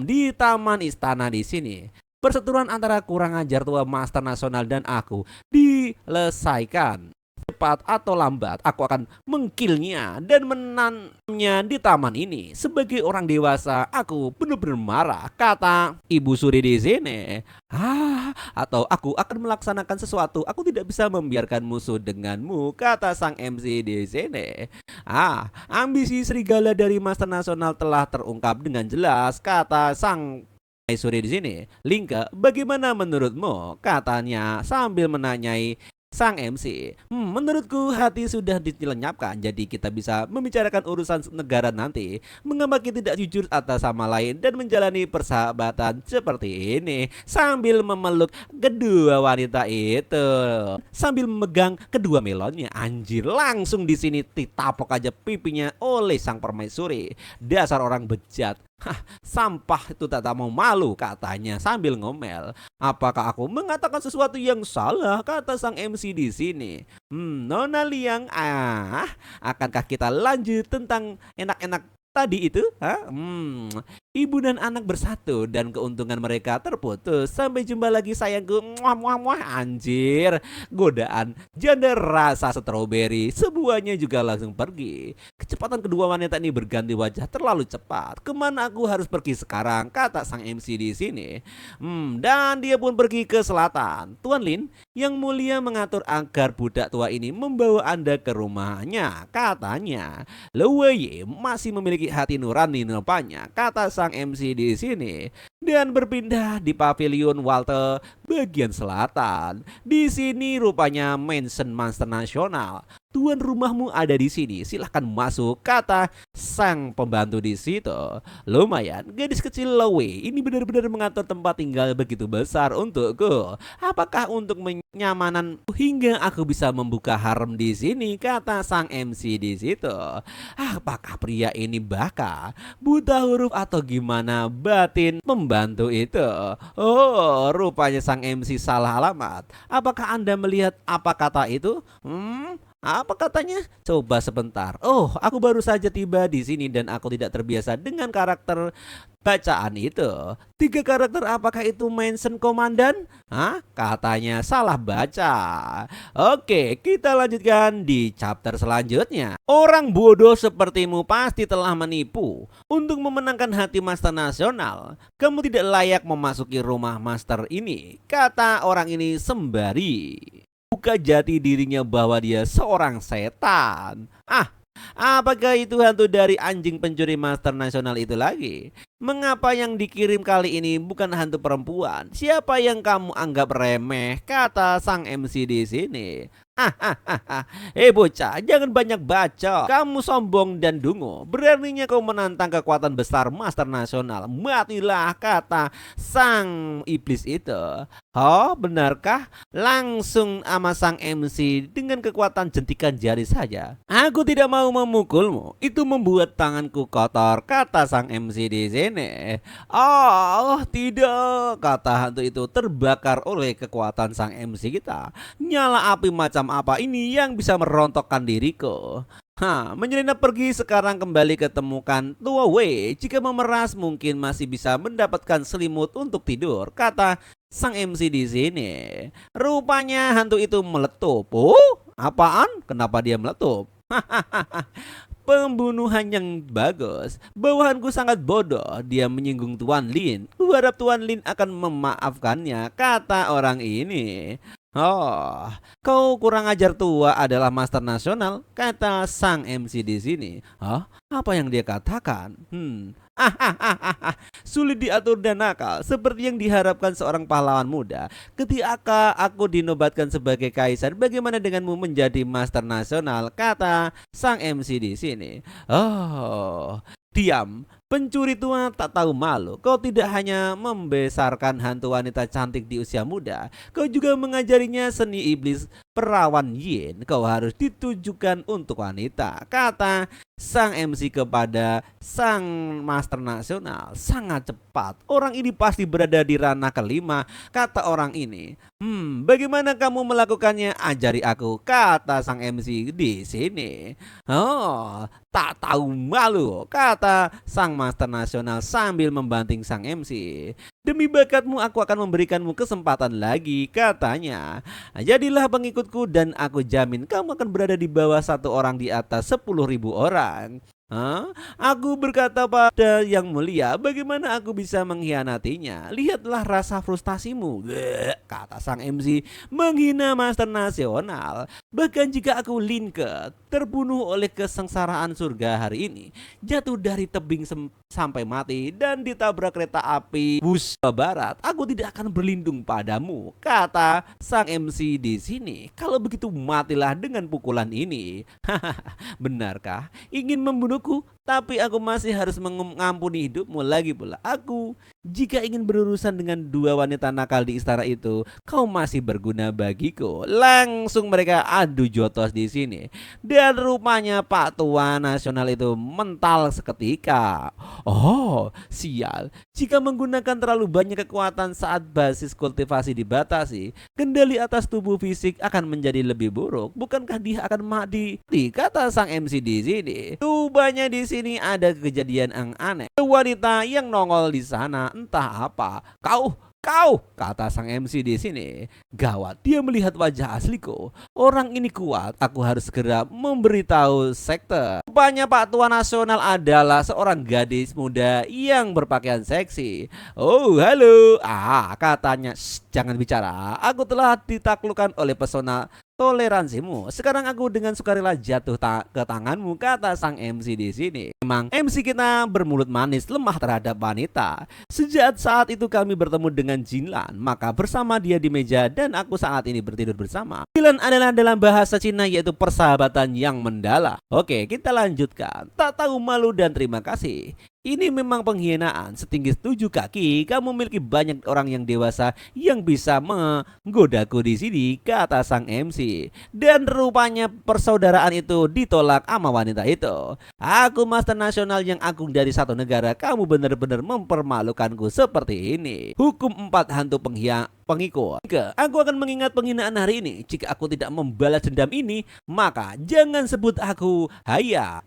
A: Di taman istana di sini. Perseteruan antara kurang ajar tua Master Nasional dan aku diselesaikan. Cepat atau lambat aku akan mengkilnya dan menanamnya di taman ini. Sebagai orang dewasa aku benar-benar marah, kata Ibu Suri di sini. Atau aku akan melaksanakan sesuatu. Aku tidak bisa membiarkan musuh denganmu, kata sang MC di sini. Ambisi serigala dari Master Nasional telah terungkap dengan jelas, kata sang Suri di sini. Lingga, bagaimana menurutmu? Katanya sambil menanyai sang MC. Menurutku hati sudah dilenyapkan, jadi kita bisa membicarakan urusan negara nanti. Mengapa kita tidak jujur atas sama lain dan menjalani persahabatan seperti ini? Sambil memeluk kedua wanita itu, sambil memegang kedua melonnya. Anjir, langsung di sini ditapok aja pipinya oleh sang permaisuri. Dasar orang bejat. Sampah itu tak mau malu, katanya sambil ngomel. Apakah aku mengatakan sesuatu yang salah, kata sang MC di sini. Nona Liang, akankah kita lanjut tentang enak-enak tadi itu? Ibu dan anak bersatu dan keuntungan mereka terputus. Sampai jumpa lagi sayangku. Anjir, godaan janda rasa stroberi. Semuanya juga langsung pergi. Kecepatan kedua wanita ini berganti wajah terlalu cepat. Kemana aku harus pergi sekarang, kata sang MC di sini. Dan dia pun pergi ke selatan. Tuan Lin yang mulia mengatur agar budak tua ini membawa Anda ke rumahnya, katanya. Leweye masih memiliki hati nurani rupanya, kata sang MC di sini. Dan berpindah di pavilion Walter bagian selatan. Di sini rupanya mansion Master Nasional. Tuan rumahmu ada di sini, silahkan masuk, kata sang pembantu di situ. Lumayan, gadis kecil Lowe ini benar-benar mengatur tempat tinggal begitu besar untukku. Apakah untuk kenyamanan hingga aku bisa membuka harem di sini, kata sang MC di situ. Apakah pria ini baka, buta huruf atau gimana batin pembantu itu? Oh, rupanya sang MC salah alamat. Apakah Anda melihat apa kata itu? Apa katanya? Coba sebentar. Oh, aku baru saja tiba di sini dan aku tidak terbiasa dengan karakter bacaan itu. 3 karakter, apakah itu mention komandan? Katanya salah baca. Oke, kita lanjutkan di chapter selanjutnya. Orang bodoh sepertimu pasti telah menipu untuk memenangkan hati Master Nasional. Kamu tidak layak memasuki rumah Master ini, kata orang ini sembari buka jati dirinya bahwa dia seorang setan. Apakah itu hantu dari anjing pencuri Master Nasional itu lagi? Mengapa yang dikirim kali ini bukan hantu perempuan? Siapa yang kamu anggap remeh? Kata sang MC di sini. Bocah, jangan banyak baca. Kamu sombong dan dungu. Beraninya kau menantang kekuatan besar Master Nasional. Matilah, kata sang iblis itu. Oh, benarkah? Langsung sama sang MC dengan kekuatan jentikan jari saja. Aku tidak mau memukulmu. Itu membuat tanganku kotor, kata sang MC di sini. Oh, tidak, kata hantu itu terbakar oleh kekuatan sang MC kita. Nyala api macam apa ini yang bisa merontokkan diriku? Menyelinap pergi sekarang kembali ketemukan Tua Wei. Jika memeras mungkin masih bisa mendapatkan selimut untuk tidur, kata sang MC di sini. Rupanya hantu itu meletup. Oh, apaan? Kenapa dia meletup? Pembunuhan yang bagus. Bawahanku sangat bodoh. Dia menyinggung Tuan Lin. Kuharap Tuan Lin akan memaafkannya, kata orang ini. Oh, kau kurang ajar, tua adalah master nasional, kata sang MC di sini. Hah? Apa yang dia katakan? Sulit diatur dan nakal, seperti yang diharapkan seorang pahlawan muda. Ketika aku dinobatkan sebagai kaisar, bagaimana denganmu menjadi master nasional? Kata sang MC di sini. Oh, diam. Pencuri tua tak tahu malu. Kau tidak hanya membesarkan hantu wanita cantik di usia muda, kau juga mengajarinya seni iblis perawan yin. Kau harus ditujukan untuk wanita, kata sang MC kepada sang master nasional. Sangat cepat. Orang ini pasti berada di ranah kelima, kata orang ini. Bagaimana kamu melakukannya? Ajari aku, kata sang MC di sini. Oh, tak tahu malu, kata sang master nasional sambil membanting sang MC. Demi bakatmu aku akan memberikanmu kesempatan lagi, katanya. Jadilah pengikutku dan aku jamin kamu akan berada di bawah satu orang di atas 10.000 orang. Aku berkata pada yang mulia, bagaimana aku bisa mengkhianatinya? Lihatlah rasa frustasimu, kata sang MC, menghina master nasional. Bahkan jika aku Linke terbunuh oleh kesengsaraan surga hari ini, jatuh dari tebing sampai mati dan ditabrak kereta api bus ke barat, aku tidak akan berlindung padamu, kata sang MC di sini. Kalau begitu matilah dengan pukulan ini. Benarkah ingin membunuhku? Tapi aku masih harus mengampuni hidupmu lagi pula. Aku, jika ingin berurusan dengan dua wanita nakal di istana itu, kau masih berguna bagiku. Langsung mereka adu jotos di sini. Dan rupanya Pak Tua Nasional itu mental seketika. Oh, sial. Jika menggunakan terlalu banyak kekuatan saat basis kultivasi dibatasi, kendali atas tubuh fisik akan menjadi lebih buruk. Bukankah dia akan mati? Kata sang MC di sini. Rupanya di sini ada kejadian yang aneh. Wanita yang nongol di sana entah apa. Kau, kata sang MC di sini. Gawat, dia melihat wajah asliku. Orang ini kuat, aku harus segera memberitahu sekte. Rupanya Pak Tua Nasional adalah seorang gadis muda yang berpakaian seksi. Oh, halo. Katanya, jangan bicara. Aku telah ditaklukkan oleh pesona toleransimu. Sekarang aku dengan sukarela jatuh ke tanganmu, kata sang MC di sini. Memang MC kita bermulut manis, lemah terhadap wanita. Sejak saat itu kami bertemu dengan Jinlan, maka bersama dia di meja dan aku saat ini bertidur bersama. Jinlan adalah dalam bahasa Cina yaitu persahabatan yang mendalam. Oke, kita lanjutkan. Tak tahu malu dan terima kasih. Ini memang pengkhianaan. Setinggi 7 kaki, kamu memiliki banyak orang yang dewasa yang bisa menggodaku di sini, kata sang MC. Dan rupanya persaudaraan itu ditolak sama wanita itu. Aku master nasional yang agung dari satu negara, kamu benar-benar mempermalukanku seperti ini. Hukum 4 hantu pengikut. Aku akan mengingat penghinaan hari ini. Jika aku tidak membalas dendam ini, maka jangan sebut aku Haya.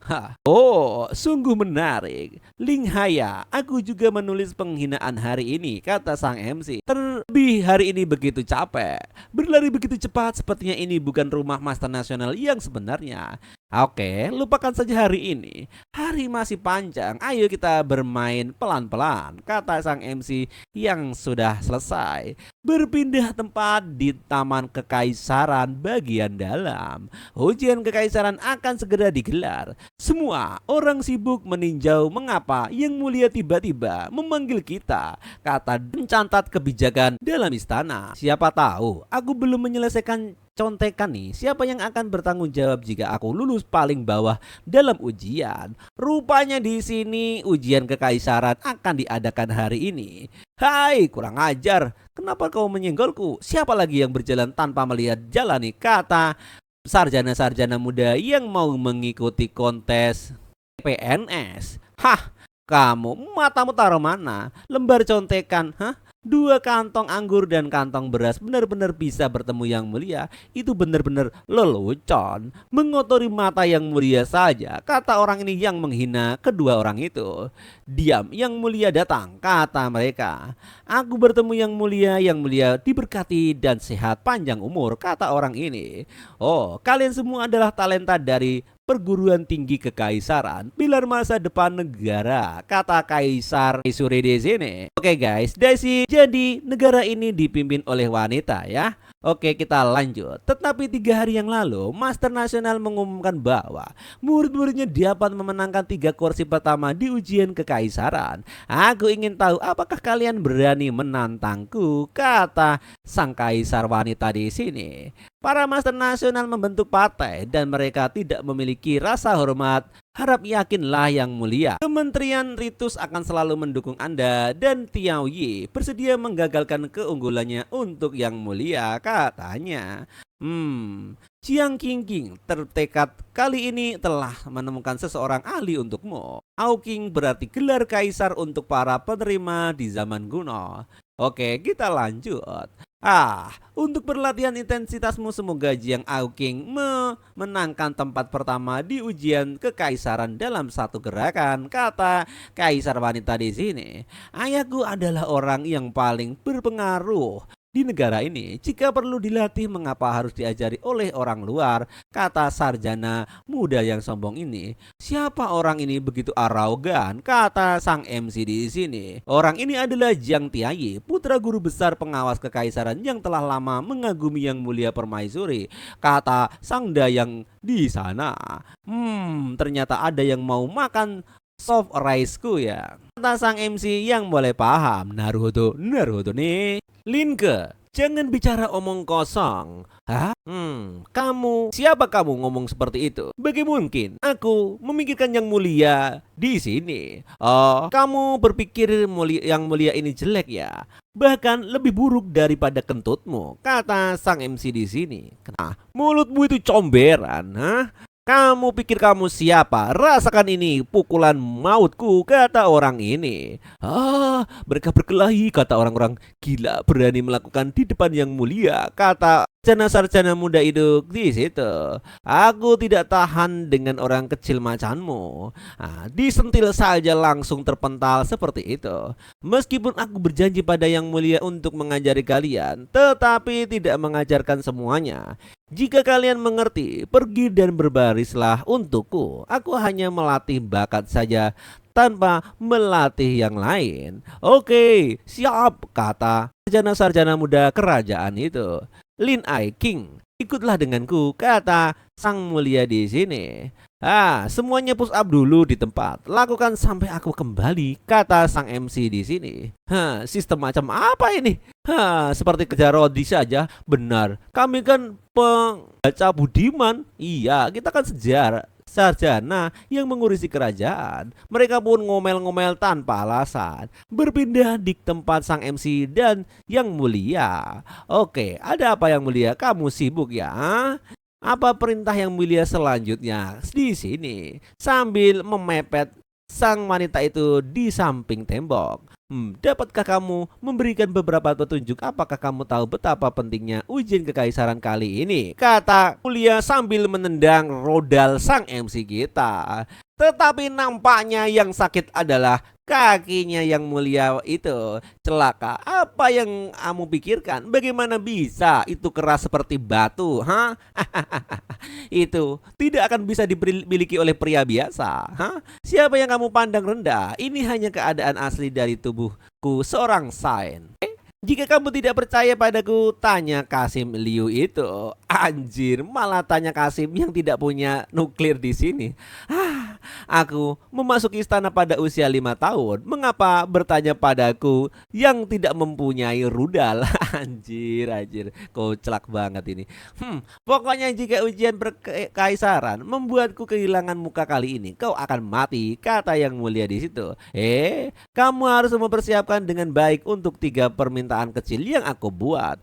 A: Oh, sungguh menarik. Ling Haya, aku juga menulis penghinaan hari ini, kata sang MC. Terlebih hari ini begitu capek. Berlari begitu cepat, sepertinya ini bukan rumah master nasional yang sebenarnya. Oke, lupakan saja hari ini. Hari masih panjang, ayo kita bermain pelan-pelan, kata sang MC yang sudah selesai. Berpindah tempat di Taman Kekaisaran bagian dalam. Ujian kekaisaran akan segera digelar. Semua orang sibuk meninjau mengapa Yang Mulia tiba-tiba memanggil kita, kata pencatat kebijakan dalam istana. Siapa tahu aku belum menyelesaikan contekan nih, siapa yang akan bertanggung jawab jika aku lulus paling bawah dalam ujian? Rupanya di sini ujian kekaisaran akan diadakan hari ini. Hai, kurang ajar. Kenapa kau menyenggolku? Siapa lagi yang berjalan tanpa melihat jalan nih? Kata sarjana-sarjana muda yang mau mengikuti kontes PNS. Kamu matamu taruh mana? Lembar contekan, Dua kantong anggur dan kantong beras benar-benar bisa bertemu yang mulia. Itu benar-benar lelucon. Mengotori mata yang mulia saja, kata orang ini yang menghina kedua orang itu. Diam, yang mulia datang, kata mereka. Aku bertemu yang mulia diberkati dan sehat panjang umur, kata orang ini. Oh, kalian semua adalah talenta dari perguruan tinggi kekaisaran, pilar masa depan negara, kata Kaisar Isuri di sini. Oke guys, Daisy, jadi negara ini dipimpin oleh wanita ya. Oke, kita lanjut. Tetapi 3 hari yang lalu, Master Nasional mengumumkan bahwa murid-muridnya dapat memenangkan 3 kursi pertama di ujian kekaisaran. Aku ingin tahu apakah kalian berani menantangku, kata sang kaisar wanita di sini. Para Master Nasional membentuk partai dan mereka tidak memiliki rasa hormat. Harap yakinlah yang mulia, Kementerian Ritus akan selalu mendukung Anda dan Tiao Yi bersedia menggagalkan keunggulannya untuk yang mulia, katanya. Chiang King tertekad kali ini telah menemukan seseorang ahli untukmu. King berarti gelar kaisar untuk para penerima di zaman kuno. Oke, kita lanjut. Untuk perlatihan intensitasmu semoga Jiang King memenangkan tempat pertama di ujian kekaisaran dalam satu gerakan, kata kaisar wanita di sini. Ayahku adalah orang yang paling berpengaruh di negara ini. Jika perlu dilatih, mengapa harus diajari oleh orang luar, kata sarjana muda yang sombong ini. Siapa orang ini begitu arogan, kata sang MC di sini. Orang ini adalah Jiang Tiayi, putra guru besar pengawas kekaisaran yang telah lama mengagumi yang mulia permaisuri, kata sang dayang di sana. Ternyata ada yang mau makan soft rice-ku ya, kata sang MC yang boleh paham. Naruto nih. Linke, jangan bicara omong kosong. Siapa kamu ngomong seperti itu? Bagaimana mungkin aku memikirkan yang mulia di sini? Oh, kamu berpikir yang mulia ini jelek ya? Bahkan lebih buruk daripada kentutmu, kata sang MC di sini. Mulutmu itu comberan, Kamu pikir kamu siapa? Rasakan ini pukulan mautku, kata orang ini. Mereka berkelahi, kata orang-orang. Gila, berani melakukan di depan yang mulia, kata sarjana muda itu di situ. Aku tidak tahan dengan orang kecil macammu. Disentil saja langsung terpental seperti itu. Meskipun aku berjanji pada yang mulia untuk mengajari kalian, tetapi tidak mengajarkan semuanya. Jika kalian mengerti, pergi dan berbarislah untukku. Aku hanya melatih bakat saja tanpa melatih yang lain. Oke, siap, kata sarjana muda kerajaan itu. Lin Ai King, ikutlah denganku, kata sang mulia di sini. Semuanya push up dulu di tempat. Lakukan sampai aku kembali, kata sang MC di sini. Sistem macam apa ini? Seperti kerja rodi saja. Benar, kami kan pembaca budiman. Iya, kita kan sarjana yang mengurusi kerajaan. Mereka pun ngomel-ngomel tanpa alasan. Berpindah di tempat sang MC dan yang mulia. Oke, ada apa yang mulia? Kamu sibuk ya? Apa perintah yang mulia selanjutnya? Di sini sambil memepet sang wanita itu di samping tembok. Dapatkah kamu memberikan beberapa petunjuk? Apakah kamu tahu betapa pentingnya ujian kekaisaran kali ini? Kata mulia sambil menendang rodal sang MC kita. Tetapi nampaknya yang sakit adalah kakinya yang mulia itu. Celaka, apa yang kamu pikirkan? Bagaimana bisa itu keras seperti batu? Itu tidak akan bisa dimiliki oleh pria biasa. Siapa yang kamu pandang rendah? Ini hanya keadaan asli dari tubuhku, seorang sain. Jika kamu tidak percaya padaku, tanya Kasim Liu itu. Anjir, malah tanya Kasim yang tidak punya nuklir di sini. Aku memasuki istana pada usia 5 tahun. Mengapa bertanya padaku yang tidak mempunyai rudal? Anjir, kocak banget ini. Pokoknya jika ujian berkaisaran membuatku kehilangan muka kali ini, kau akan mati, kata yang mulia di situ. Kamu harus mempersiapkan dengan baik untuk 3 permintaan kecil yang aku buat.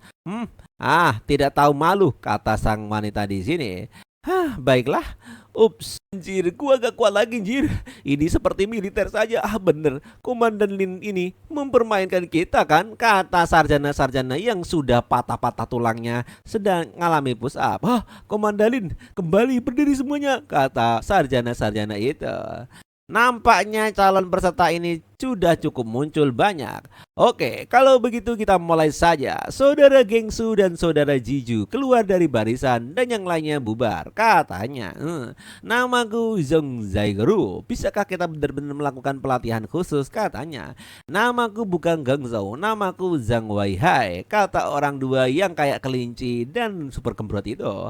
A: Tidak tahu malu, kata sang wanita di sini. Baiklah, Ups, anjir, gua gak kuat lagi, anjir. Ini seperti militer saja. Ah, bener. Komandan Lin ini mempermainkan kita kan? Kata sarjana-sarjana yang sudah patah-patah tulangnya sedang mengalami push up. Ah, Komandan Lin, kembali berdiri semuanya, kata sarjana-sarjana itu. Nampaknya calon peserta ini sudah cukup muncul banyak. Oke, kalau begitu kita mulai saja. Saudara Gengsu dan saudara Jiju keluar dari barisan dan yang lainnya bubar. Katanya, namaku Zhong Zaigeru. Bisakah kita benar-benar melakukan pelatihan khusus? Katanya, namaku bukan Gengzhou, namaku Zhang Weihai. Kata orang dua yang kayak kelinci dan super kembrot itu.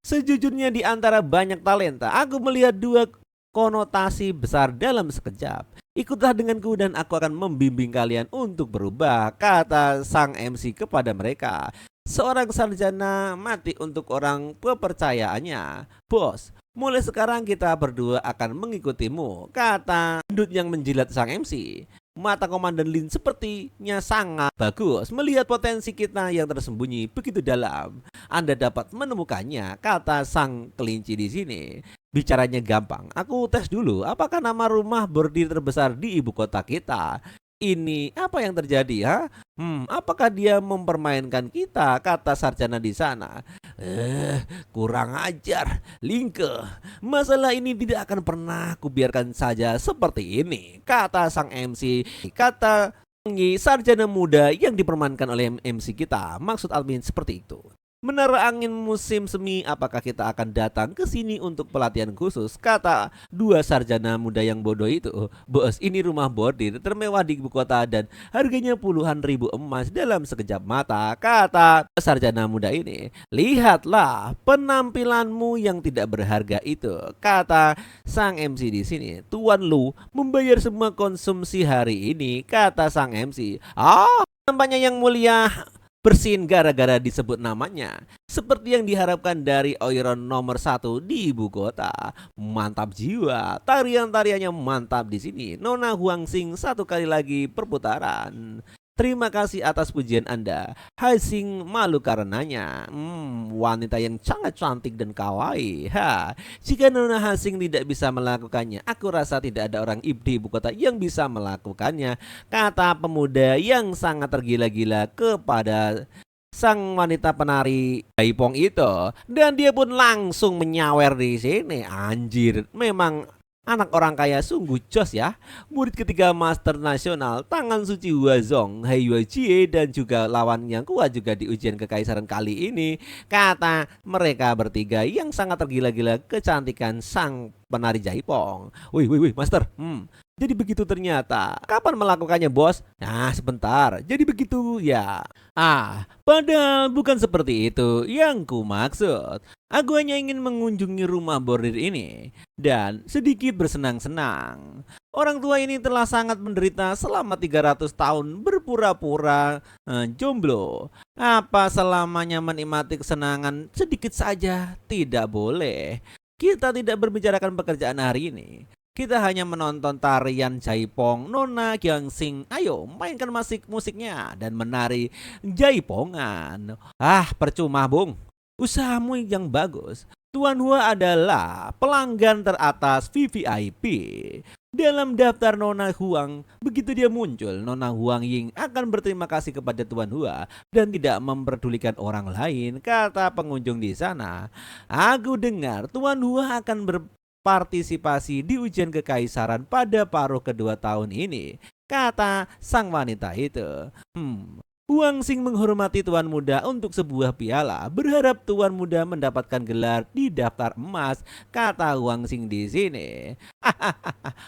A: Sejujurnya di antara banyak talenta, aku melihat dua konotasi besar dalam sekejap. Ikutlah denganku dan aku akan membimbing kalian untuk berubah, kata sang MC kepada mereka. Seorang sarjana mati untuk orang kepercayaannya. Bos, mulai sekarang kita berdua akan mengikutimu, kata gendut yang menjilat sang MC. Mata Komandan Lin sepertinya sangat bagus melihat potensi kita yang tersembunyi begitu dalam. Anda dapat menemukannya, kata sang kelinci di sini. Bicaranya gampang. Aku tes dulu apakah nama rumah bordir terbesar di ibu kota kita. Ini apa yang terjadi, ha? Apakah dia mempermainkan kita, kata sarjana di sana. Kurang ajar, Lingke. Masalah ini tidak akan pernah kubiarkan saja seperti ini, kata sang MC. Kata sarjana muda yang dipermainkan oleh MC kita. Maksud admin seperti itu. Menara angin musim semi, apakah kita akan datang ke sini untuk pelatihan khusus? Kata dua sarjana muda yang bodoh itu. Bos, ini rumah bordir termewah di ibu kota dan harganya puluhan ribu emas dalam sekejap mata, kata sarjana muda ini. Lihatlah penampilanmu yang tidak berharga itu, kata sang MC di sini. Tuan Lu membayar semua konsumsi hari ini, kata sang MC. Nampaknya yang mulia bersin gara-gara disebut namanya. Seperti yang diharapkan dari Oiron nomor 1 di ibu kota. Mantap jiwa. Tarian-tariannya mantap di sini. Nona Huangsing satu kali lagi perputaran. Terima kasih atas pujian Anda. Haising malu karenanya. Wanita yang sangat cantik dan kawaii. Jika Nona Haising tidak bisa melakukannya, aku rasa tidak ada orang di ibu kota yang bisa melakukannya, kata pemuda yang sangat tergila-gila kepada sang wanita penari jaipong itu. Dan dia pun langsung menyawer di sini. Anjir, memang anak orang kaya sungguh jos ya. Murid ketiga Master Nasional, tangan suci Huazong, Haiyue Jie dan juga lawan yang kuat juga di ujian kekaisaran kali ini, kata mereka bertiga yang sangat tergila-gila kecantikan sang penari jaipong. Wih, Master. Jadi begitu ternyata. Kapan melakukannya, bos? Nah, sebentar. Jadi begitu ya. Padahal bukan seperti itu yang ku maksud. Aku hanya ingin mengunjungi rumah bordir ini dan sedikit bersenang-senang. Orang tua ini telah sangat menderita selama 300 tahun berpura-pura jomblo. Apa selamanya menikmati kesenangan sedikit saja? Tidak boleh. Kita tidak berbicarakan pekerjaan hari ini. Kita hanya menonton tarian jaipong Nona Giangsing. Ayo mainkan musiknya dan menari jaipongan. Percuma, Bung. Usahamu yang bagus. Tuan Hua adalah pelanggan teratas VVIP dalam daftar Nona Huang. Begitu dia muncul, Nona Huang Ying akan berterima kasih kepada Tuan Hua dan tidak memperdulikan orang lain, kata pengunjung di sana. Aku dengar Tuan Hua akan berpartisipasi di ujian kekaisaran pada paruh kedua tahun ini, kata sang wanita itu. Huangsing menghormati tuan muda untuk sebuah piala, berharap tuan muda mendapatkan gelar di daftar emas, kata Huangsing di sini.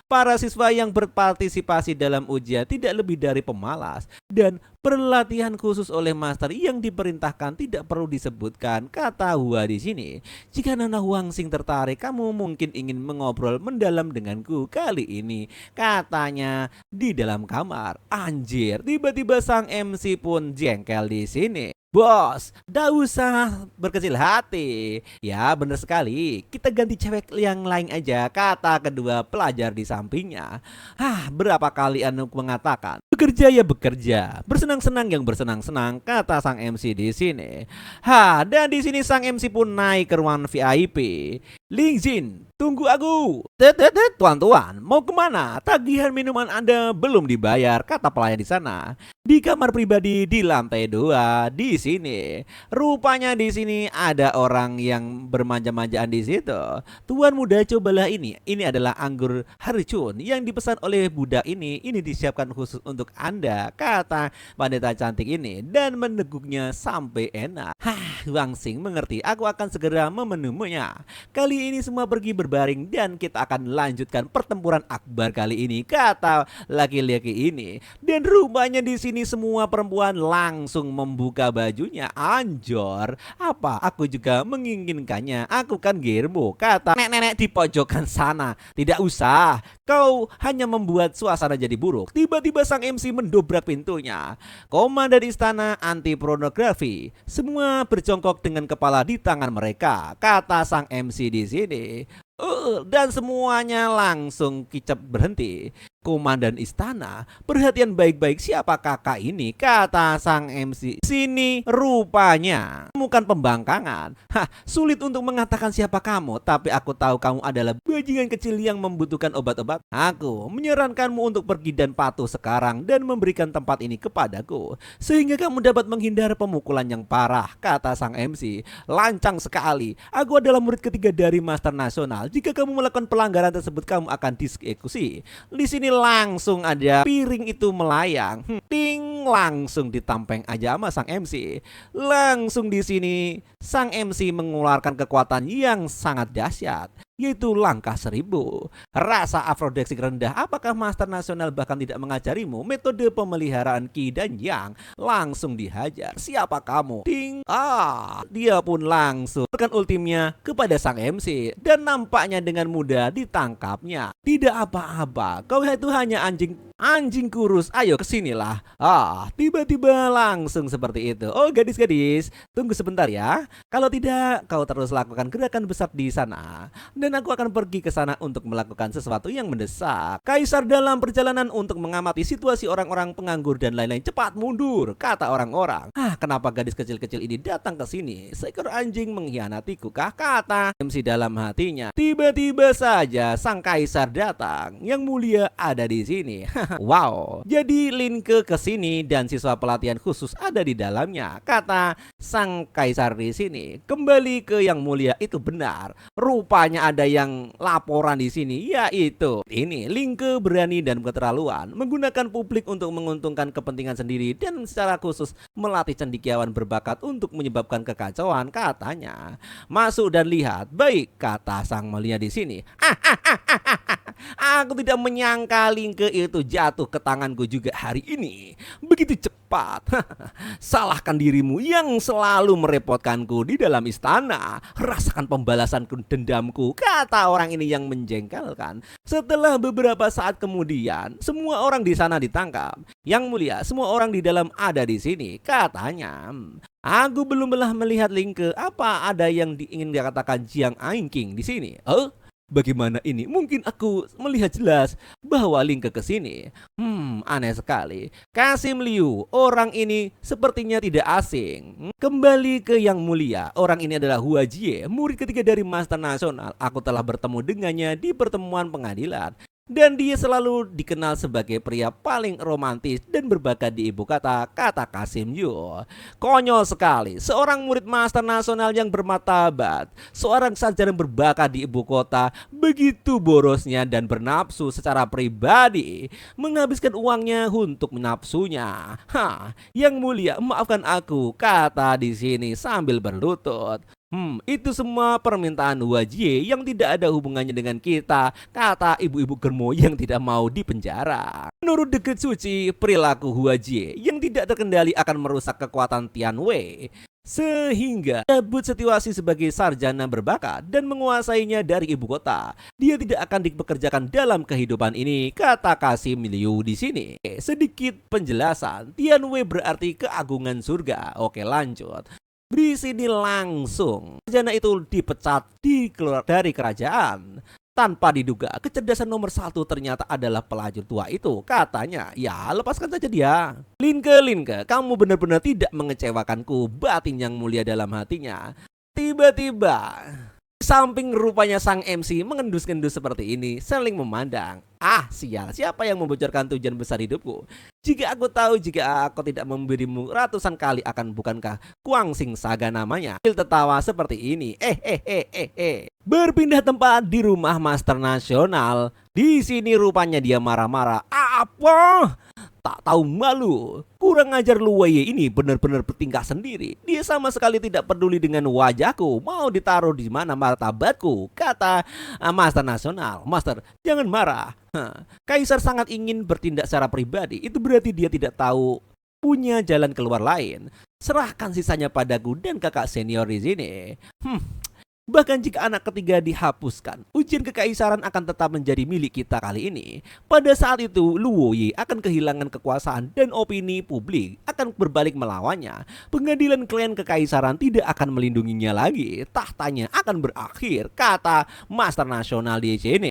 A: Para siswa yang berpartisipasi dalam ujian tidak lebih dari pemalas dan pelatihan khusus oleh master yang diperintahkan tidak perlu disebutkan, kata Hua di sini. Jika Nona Huangsing tertarik, kamu mungkin ingin mengobrol mendalam denganku kali ini, katanya di dalam kamar. Anjir, tiba-tiba sang MC pun jengkel di sini. Bos, gak usah berkecil hati. Ya benar sekali, kita ganti cewek yang lain aja, kata kedua pelajar di sampingnya. Berapa kali Anu mengatakan, bekerja ya bekerja, bersenang-senang yang bersenang-senang, kata sang MC di sini. Dan di sini sang MC pun naik ke ruangan VIP. Lingzin, tunggu aku. Tuan-tuan, mau kemana? Tagihan minuman Anda belum dibayar, kata pelayan di sana. Di kamar pribadi di lantai 2 di sini. Rupanya di sini ada orang yang bermanja-manjaan di situ. Tuan muda, cobalah ini. Ini adalah anggur haricun yang dipesan oleh budak ini. Ini disiapkan khusus untuk Anda, kata wanita cantik ini dan meneguknya sampai enak. Hah, Wangsing mengerti. Aku akan segera memenuhinya. Kali ini semua pergi berbaring dan kita akan lanjutkan pertempuran akbar kali ini, kata laki-laki ini. Dan rupanya di sini semua perempuan langsung membuka bajunya. Anjor, apa aku juga menginginkannya? Aku kan Gerbo, kata nenek-nenek di pojokan sana. Tidak usah, kau hanya membuat suasana jadi buruk. Tiba-tiba sang MC mendobrak pintunya. Komandan istana anti pornografi. Semua berjongkok dengan kepala di tangan mereka, kata sang MC di sini. Dan semuanya langsung kicap berhenti. Komandan istana, perhatian baik-baik siapa kakak ini, kata sang MC. Sini rupanya bukan pembangkangan. Sulit untuk mengatakan siapa kamu, tapi aku tahu kamu adalah bajingan kecil yang membutuhkan obat-obat. Aku menyarankanmu untuk pergi dan patuh sekarang dan memberikan tempat ini kepadaku, sehingga kamu dapat menghindar pemukulan yang parah, kata sang MC. Lancang sekali. Aku adalah murid ketiga dari Master Nasional. Jika kamu melakukan pelanggaran tersebut, kamu akan dieksekusi. Di sini langsung ada piring itu melayang. Ting, langsung ditampeng aja sama sang MC. Langsung di sini sang MC mengeluarkan kekuatan yang sangat dahsyat, yaitu langkah 1000. Rasa afrodesik rendah. Apakah Master Nasional bahkan tidak mengajarimu metode pemeliharaan Qi dan Yang? Langsung dihajar. Siapa kamu? Ting. Dia pun langsung berikan ultimnya kepada sang MC dan nampaknya dengan mudah ditangkapnya. Tidak apa-apa, kau itu hanya anjing kurus, ayo kesinilah. Tiba-tiba langsung seperti itu. Oh gadis-gadis, tunggu sebentar ya. Kalau tidak, kau terus lakukan gerakan besar di sana. Dan aku akan pergi ke sana untuk melakukan sesuatu yang mendesak. Kaisar dalam perjalanan untuk mengamati situasi orang-orang penganggur dan lain-lain. Cepat mundur, kata orang-orang. Kenapa gadis kecil-kecil ini datang ke sini? Seekor anjing mengkhianatiku kah, kata MC dalam hatinya. Tiba-tiba saja sang kaisar datang. Yang mulia ada di sini. Wow. Jadi Linke ke sini dan siswa pelatihan khusus ada di dalamnya, kata sang kaisar di sini. Kembali ke yang mulia itu benar. Rupanya ada yang laporan di sini, yaitu ini Linke berani dan keterlaluan menggunakan publik untuk menguntungkan kepentingan sendiri dan secara khusus melatih cendekiawan berbakat untuk menyebabkan kekacauan, katanya. Masuk dan lihat. Baik, kata sang mulia di sini. Aku tidak menyangka Linke itu jatuh ke tanganku juga hari ini. Begitu cepat. Salahkan dirimu yang selalu merepotkanku di dalam istana. Rasakan pembalasanku dendamku, kata orang ini yang menjengkelkan. Setelah beberapa saat kemudian, semua orang di sana ditangkap. Yang mulia, semua orang di dalam ada di sini, katanya. Aku belum pernah melihat Linke. Apa ada yang ingin dikatakan Jiang Ainking di sini? Bagaimana ini? Mungkin aku melihat jelas bahwa Linke ke sini. Aneh sekali. Kasim Liu, orang ini sepertinya tidak asing. Kembali ke yang mulia. Orang ini adalah Hua Jie, murid ketiga dari Master Nasional. Aku telah bertemu dengannya di pertemuan pengadilan. Dan dia selalu dikenal sebagai pria paling romantis dan berbakat di ibu kota, kata Kasim Yu. Konyol sekali, seorang murid Master Nasional yang bermartabat, seorang sarjana berbakat di ibu kota, begitu borosnya dan bernafsu secara pribadi, menghabiskan uangnya untuk menafsunya. Yang mulia, maafkan aku, kata di sini sambil berlutut. Itu semua permintaan Hua Jie yang tidak ada hubungannya dengan kita, kata ibu-ibu germo yang tidak mau dipenjara. Menurut Dekret Suci, perilaku Hua Jie yang tidak terkendali akan merusak kekuatan Tian Wei, sehingga cabut situasi sebagai sarjana berbakat dan menguasainya dari ibu kota. Dia tidak akan dipekerjakan dalam kehidupan ini, kata Kasim Liu di sini. Sedikit penjelasan, Tian Wei berarti keagungan surga. Oke, lanjut. Di sini langsung sarjana itu dipecat, dikeluar dari kerajaan. Tanpa diduga, kecerdasan nomor 1 ternyata adalah pelacur tua itu. Katanya, ya lepaskan saja dia. Linke, kamu benar-benar tidak mengecewakanku, batin yang mulia dalam hatinya. Tiba-tiba Samping rupanya sang MC mengendus-ngendus seperti ini, saling memandang. Ah, sial, siapa yang membocorkan tujuan besar hidupku? Jika aku tahu jika aku tidak memberimu ratusan kali akan bukankah Kuang Sing Saga namanya? Tertawa seperti ini. Berpindah tempat di rumah Master Nasional. Di sini rupanya dia marah-marah. Apa? Tak tahu malu. Kurang ajar Lu Wei ini benar-benar bertingkah sendiri. Dia sama sekali tidak peduli dengan wajahku. Mau ditaruh di mana martabatku, kata Master Nasional. Master, jangan marah. Kaisar sangat ingin bertindak secara pribadi. Itu berarti dia tidak tahu punya jalan keluar lain. Serahkan sisanya padaku dan kakak senior di sini. Bahkan jika anak ketiga dihapuskan, ujian kekaisaran akan tetap menjadi milik kita kali ini. Pada saat itu, Lu Wei akan kehilangan kekuasaan dan opini publik akan berbalik melawannya. Pengadilan klan kekaisaran tidak akan melindunginya lagi. Tahtanya akan berakhir, kata Master Nasional di sini.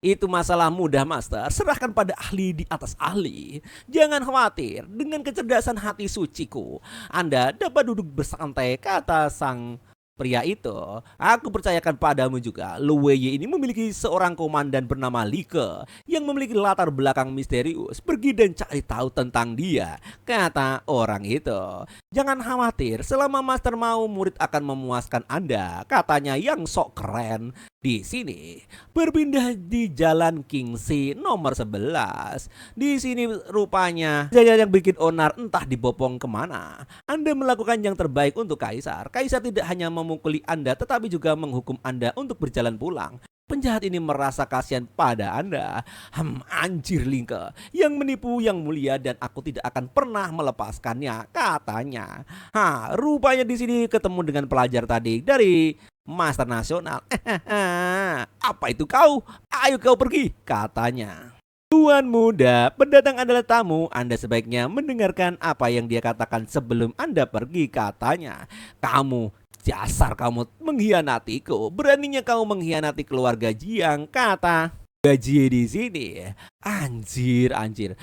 A: Itu masalah mudah, Master. Serahkan pada ahli di atas ahli. Jangan khawatir, dengan kecerdasan hati suciku, Anda dapat duduk bersantai, kata sang pria itu. Aku percayakan padamu juga, Lu Wei ini memiliki seorang komandan bernama Li Ke yang memiliki latar belakang misterius. Pergi dan cari tahu tentang dia, kata orang itu. Jangan khawatir, selama Master mau, murid akan memuaskan Anda, katanya yang sok keren. Di sini berpindah di Jalan Kingsi nomor 11. Di sini rupanya jalan yang bikin onar entah dibopong kemana. Anda melakukan yang terbaik untuk Kaisar. Kaisar tidak hanya memukuli Anda tetapi juga menghukum Anda untuk berjalan pulang. Penjahat ini merasa kasihan pada Anda. Anjir Lingke yang menipu yang mulia dan aku tidak akan pernah melepaskannya, katanya. Rupanya di sini ketemu dengan pelajar tadi dari Master Nasional. Apa itu kau? Ayo kau pergi, katanya. Tuan muda, pendatang adalah tamu. Anda sebaiknya mendengarkan apa yang dia katakan sebelum Anda pergi, katanya. Dasar kamu mengkhianatiku. Beraninya kamu mengkhianati keluarga Jiang, kata Gaji di sini. Anjir.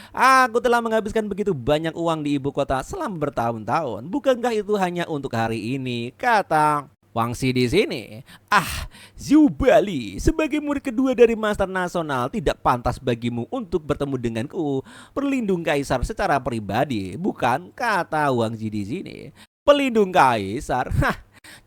A: Aku telah menghabiskan begitu banyak uang di ibu kota selama bertahun-tahun. Bukankah itu hanya untuk hari ini, kata Wangsi di sini. Zhu Bali, sebagai murid kedua dari Master Nasional, tidak pantas bagimu untuk bertemu denganku. Pelindung kaisar secara pribadi, bukan, kata Wangzi di sini. Pelindung kaisar?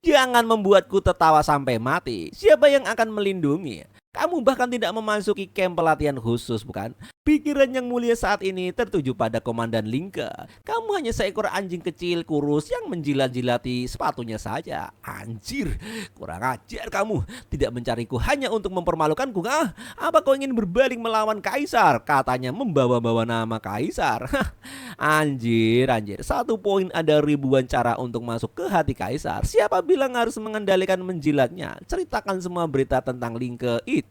A: Jangan membuatku tertawa sampai mati. Siapa yang akan melindungi? Kamu bahkan tidak memasuki camp pelatihan khusus, bukan? Pikiran yang mulia saat ini tertuju pada Komandan Lingke. Kamu hanya seekor anjing kecil kurus yang menjilat-jilati sepatunya saja. Anjir, kurang ajar kamu. Tidak mencariku hanya untuk mempermalukanku, kah? Apa kau ingin berbalik melawan Kaisar? Katanya membawa-bawa nama Kaisar. Anjir. 1 poin, ada ribuan cara untuk masuk ke hati Kaisar. Siapa bilang harus mengendalikan menjilatnya? Ceritakan semua berita tentang Lingke itu.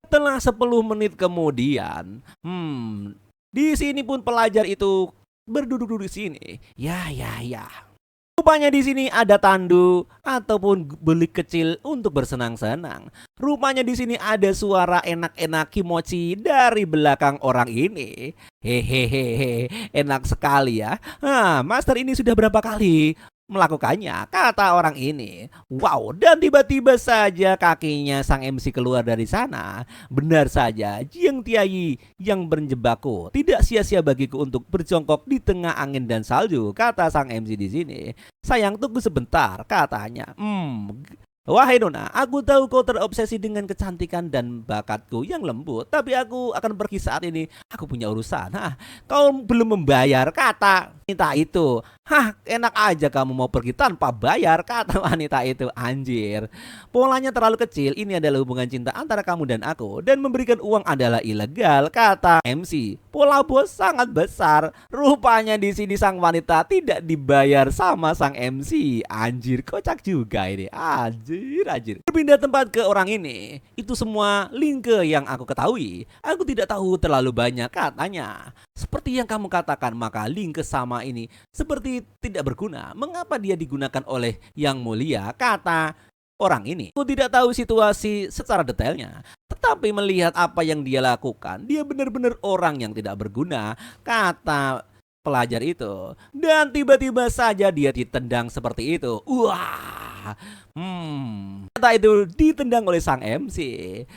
A: Setelah 10 menit kemudian, di sini pun pelajar itu berduduk di sini. Ya. Rupanya di sini ada tandu ataupun belik kecil untuk bersenang-senang. Rupanya di sini ada suara enak-enak kimochi dari belakang orang ini. Hehehe, enak sekali ya. Master ini sudah berapa kali melakukannya, kata orang ini. Wow, dan tiba-tiba saja kakinya sang MC keluar dari sana. Benar saja, Jiang Tiayi yang berjebakku. Tidak sia-sia bagiku untuk berjongkok di tengah angin dan salju, kata sang MC di sini. Sayang, tunggu sebentar, katanya. Wahai Nona, aku tahu kau terobsesi dengan kecantikan dan bakatku yang lembut, tapi aku akan pergi saat ini. Aku punya urusan. Kau belum membayar, kata wanita itu. Enak aja kamu mau pergi tanpa bayar, kata wanita itu. Anjir, polanya terlalu kecil. Ini adalah hubungan cinta antara kamu dan aku, dan memberikan uang adalah ilegal, kata MC. Pola bos sangat besar. Rupanya di sini sang wanita tidak dibayar sama sang MC. Anjir, kocak juga ini. Anjir. Berpindah tempat ke orang ini. Itu semua Lingke yang aku ketahui. Aku tidak tahu terlalu banyak, katanya. Seperti yang kamu katakan, maka Lingke sama ini seperti tidak berguna. Mengapa dia digunakan oleh Yang Mulia, kata orang ini. Aku tidak tahu situasi secara detailnya, tetapi melihat apa yang dia lakukan, dia benar-benar orang yang tidak berguna, kata pelajar itu. Dan tiba-tiba saja dia ditendang seperti itu. Wah, Kata itu ditendang oleh sang MC.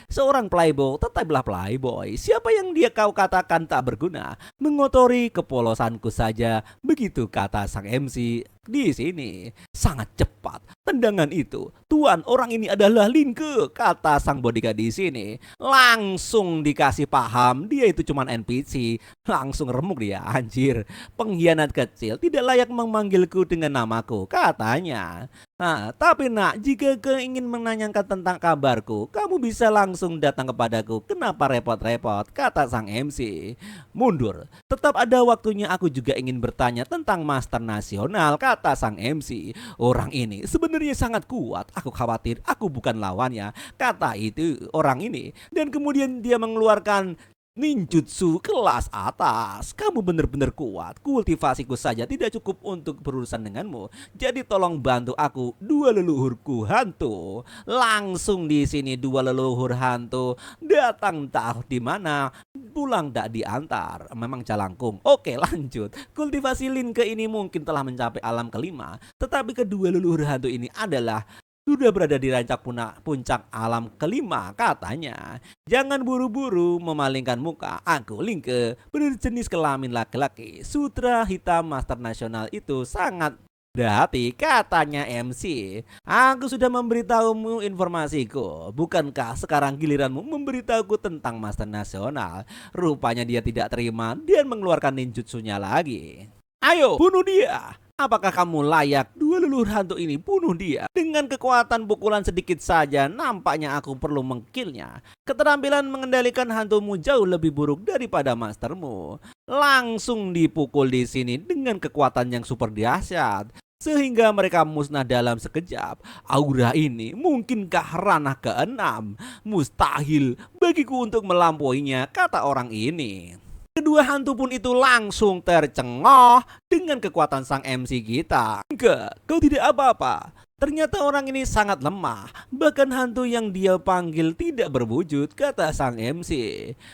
A: Seorang playboy tetaplah playboy. Siapa yang dia kau katakan tak berguna, mengotori kepolosanku saja. Begitu kata sang MC. Di sini sangat cepat tendangan itu. Tuan, orang ini adalah Linke, kata sang bodyguard di sini. Langsung dikasih paham dia itu cuman NPC. Langsung remuk dia, anjir. Pengkhianat kecil tidak layak memanggilku dengan namaku, katanya. Nah, tapi nak, jika kau ingin menanyakan tentang kabarku, kamu bisa langsung datang kepadaku. Kenapa repot-repot? Kata sang MC. Mundur. Tetap ada waktunya, aku juga ingin bertanya tentang Master Nasional, kata sang MC. Orang ini sebenarnya sangat kuat. Aku khawatir aku bukan lawannya, kata itu orang ini. Dan kemudian dia mengeluarkan ninjutsu kelas atas. Kamu benar-benar kuat. Kultivasiku saja tidak cukup untuk berurusan denganmu. Jadi tolong bantu aku. Dua leluhurku hantu. Langsung di sini dua leluhur hantu datang tahu di mana, pulang tak diantar. Memang calangkung. Oke, lanjut. Kultivasi Linke ini mungkin telah mencapai alam kelima, tetapi kedua leluhur hantu ini adalah sudah berada di rancak puncak alam kelima, katanya. Jangan buru-buru memalingkan muka. Aku Linke, berjenis kelamin laki-laki. Sutra hitam Master Nasional itu sangat hati, katanya MC. Aku sudah memberitahumu informasiku. Bukankah sekarang giliranmu memberitahuku tentang Master Nasional? Rupanya dia tidak terima dan mengeluarkan ninjutsunya lagi. Ayo, bunuh dia. Apakah kamu layak? Dua leluhur hantu ini, bunuh dia. Dengan kekuatan pukulan sedikit saja, nampaknya aku perlu mengkillnya. Keterampilan mengendalikan hantumu jauh lebih buruk daripada mastermu. Langsung dipukul di sini dengan kekuatan yang super dahsyat, sehingga mereka musnah dalam sekejap. Aura ini mungkinkah ranah keenam? Mustahil bagiku untuk melampauinya, kata orang ini. Kedua hantu pun itu langsung tercengoh dengan kekuatan sang MC kita. Enggak, kau tidak apa-apa. Ternyata orang ini sangat lemah. Bahkan hantu yang dia panggil tidak berwujud, kata sang MC.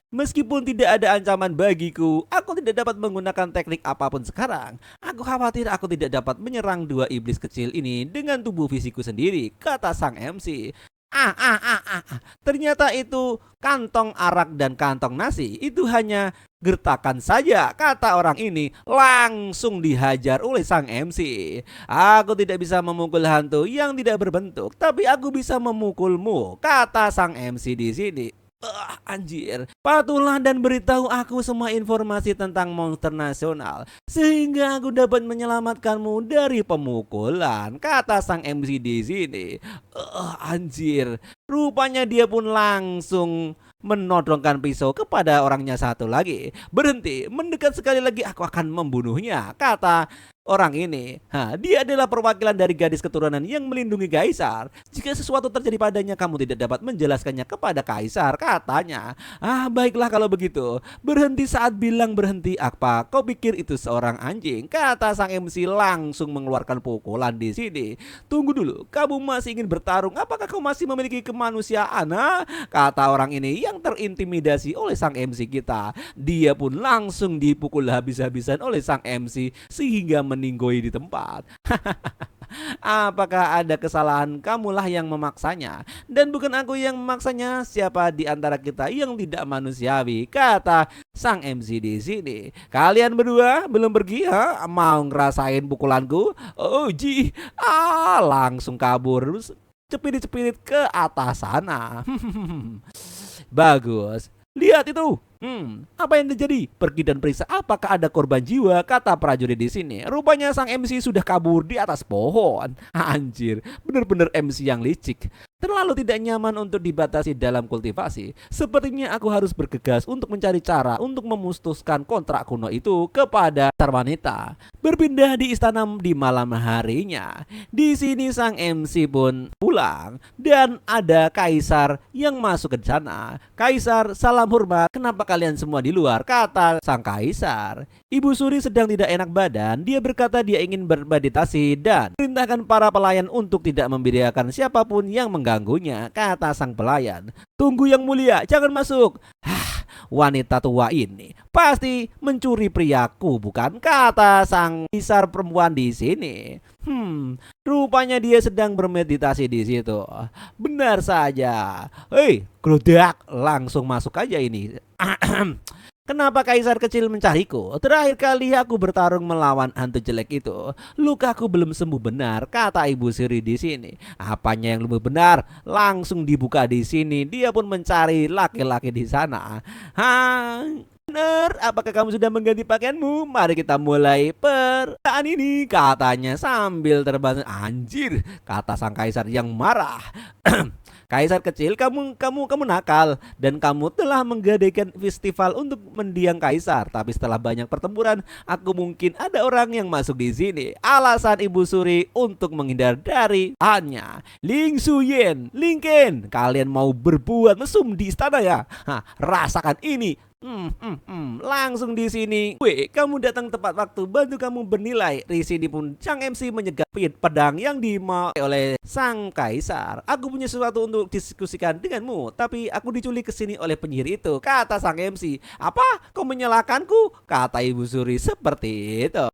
A: Meskipun tidak ada ancaman bagiku, aku tidak dapat menggunakan teknik apapun sekarang. Aku khawatir aku tidak dapat menyerang dua iblis kecil ini dengan tubuh fisikku sendiri, kata sang MC. Ternyata itu kantong arak dan kantong nasi itu hanya gertakan saja, kata orang ini. Langsung dihajar oleh sang MC. Aku tidak bisa memukul hantu yang tidak berbentuk, tapi aku bisa memukulmu, kata sang MC di sini. Anjir, patuhlah dan beritahu aku semua informasi tentang Monster Nasional sehingga aku dapat menyelamatkanmu dari pemukulan, kata sang MC di sini. Anjir, rupanya dia pun langsung menodongkan pisau kepada orangnya satu lagi. Berhenti, mendekat sekali lagi, aku akan membunuhnya, kata orang ini. Dia adalah perwakilan dari gadis keturunan yang melindungi kaisar. Jika sesuatu terjadi padanya, kamu tidak dapat menjelaskannya kepada kaisar, katanya. Baiklah kalau begitu. Berhenti saat bilang berhenti. Apa kau pikir itu seorang anjing? Kata sang MC langsung mengeluarkan pukulan di sini. Tunggu dulu, kamu masih ingin bertarung? Apakah kau masih memiliki kemanusiaan? Kata orang ini yang terintimidasi oleh sang MC kita. Dia pun langsung dipukul habis-habisan oleh sang MC sehingga meninggoy di tempat. Apakah ada kesalahan? Kamulah yang memaksanya dan bukan aku yang memaksanya. Siapa di antara kita yang tidak manusiawi? Kata sang MC di sini. Kalian berdua belum pergi? Mau ngerasain pukulanku? Langsung kabur, cepirit-cepirit ke atas sana. Bagus. Lihat itu. Apa yang terjadi? Pergi dan periksa apakah ada korban jiwa, kata prajurit di sini. Rupanya sang MC sudah kabur di atas pohon. Anjir, bener-bener MC yang licik. Terlalu tidak nyaman untuk dibatasi dalam kultivasi. Sepertinya aku harus bergegas untuk mencari cara untuk memutuskan kontrak kuno itu kepada wanita. Berpindah di istana di malam harinya. Di sini sang MC pun pulang dan ada kaisar yang masuk ke sana. Kaisar, salam hormat. Kenapa kalian semua di luar? Kata sang kaisar. Ibu Suri sedang tidak enak badan. Dia berkata dia ingin bermeditasi dan perintahkan para pelayan untuk tidak membiarkan siapapun yang mengganggu. mengganggunya, kata sang pelayan. Tunggu yang mulia, jangan masuk. Wanita tua ini pasti mencuri priaku, bukan, kata sang kaisar perempuan di sini. Rupanya dia sedang bermeditasi di situ. Benar saja. Hei, gerodak, langsung masuk aja ini. Kenapa kaisar kecil mencariku? Terakhir kali aku bertarung melawan hantu jelek itu, lukaku belum sembuh benar, kata Ibu Siri di sini. Apanya yang lebih benar? Langsung dibuka di sini. Dia pun mencari laki-laki di sana. Benar, apakah kamu sudah mengganti pakaianmu? Mari kita mulai perayaan ini, katanya sambil terbang. Anjir, kata sang kaisar yang marah. Kaisar kecil, kamu nakal dan kamu telah menggadaikan festival untuk mendiang kaisar. Tapi setelah banyak pertempuran, aku mungkin ada orang yang masuk di sini. Alasan Ibu Suri untuk menghindar dari hanya Ling Suyen, Lingken. Kalian mau berbuat mesum di istana ya? Rasakan ini. Langsung di sini. Kamu datang tepat waktu. Bantu kamu bernilai. Di sini pun Sang MC menyegapin pedang yang dimau oleh sang kaisar. Aku punya sesuatu untuk diskusikan denganmu, tapi aku diculik ke sini oleh penyihir itu, kata sang MC. Apa? Kau menyalahkanku? Kata Ibu Suri seperti itu.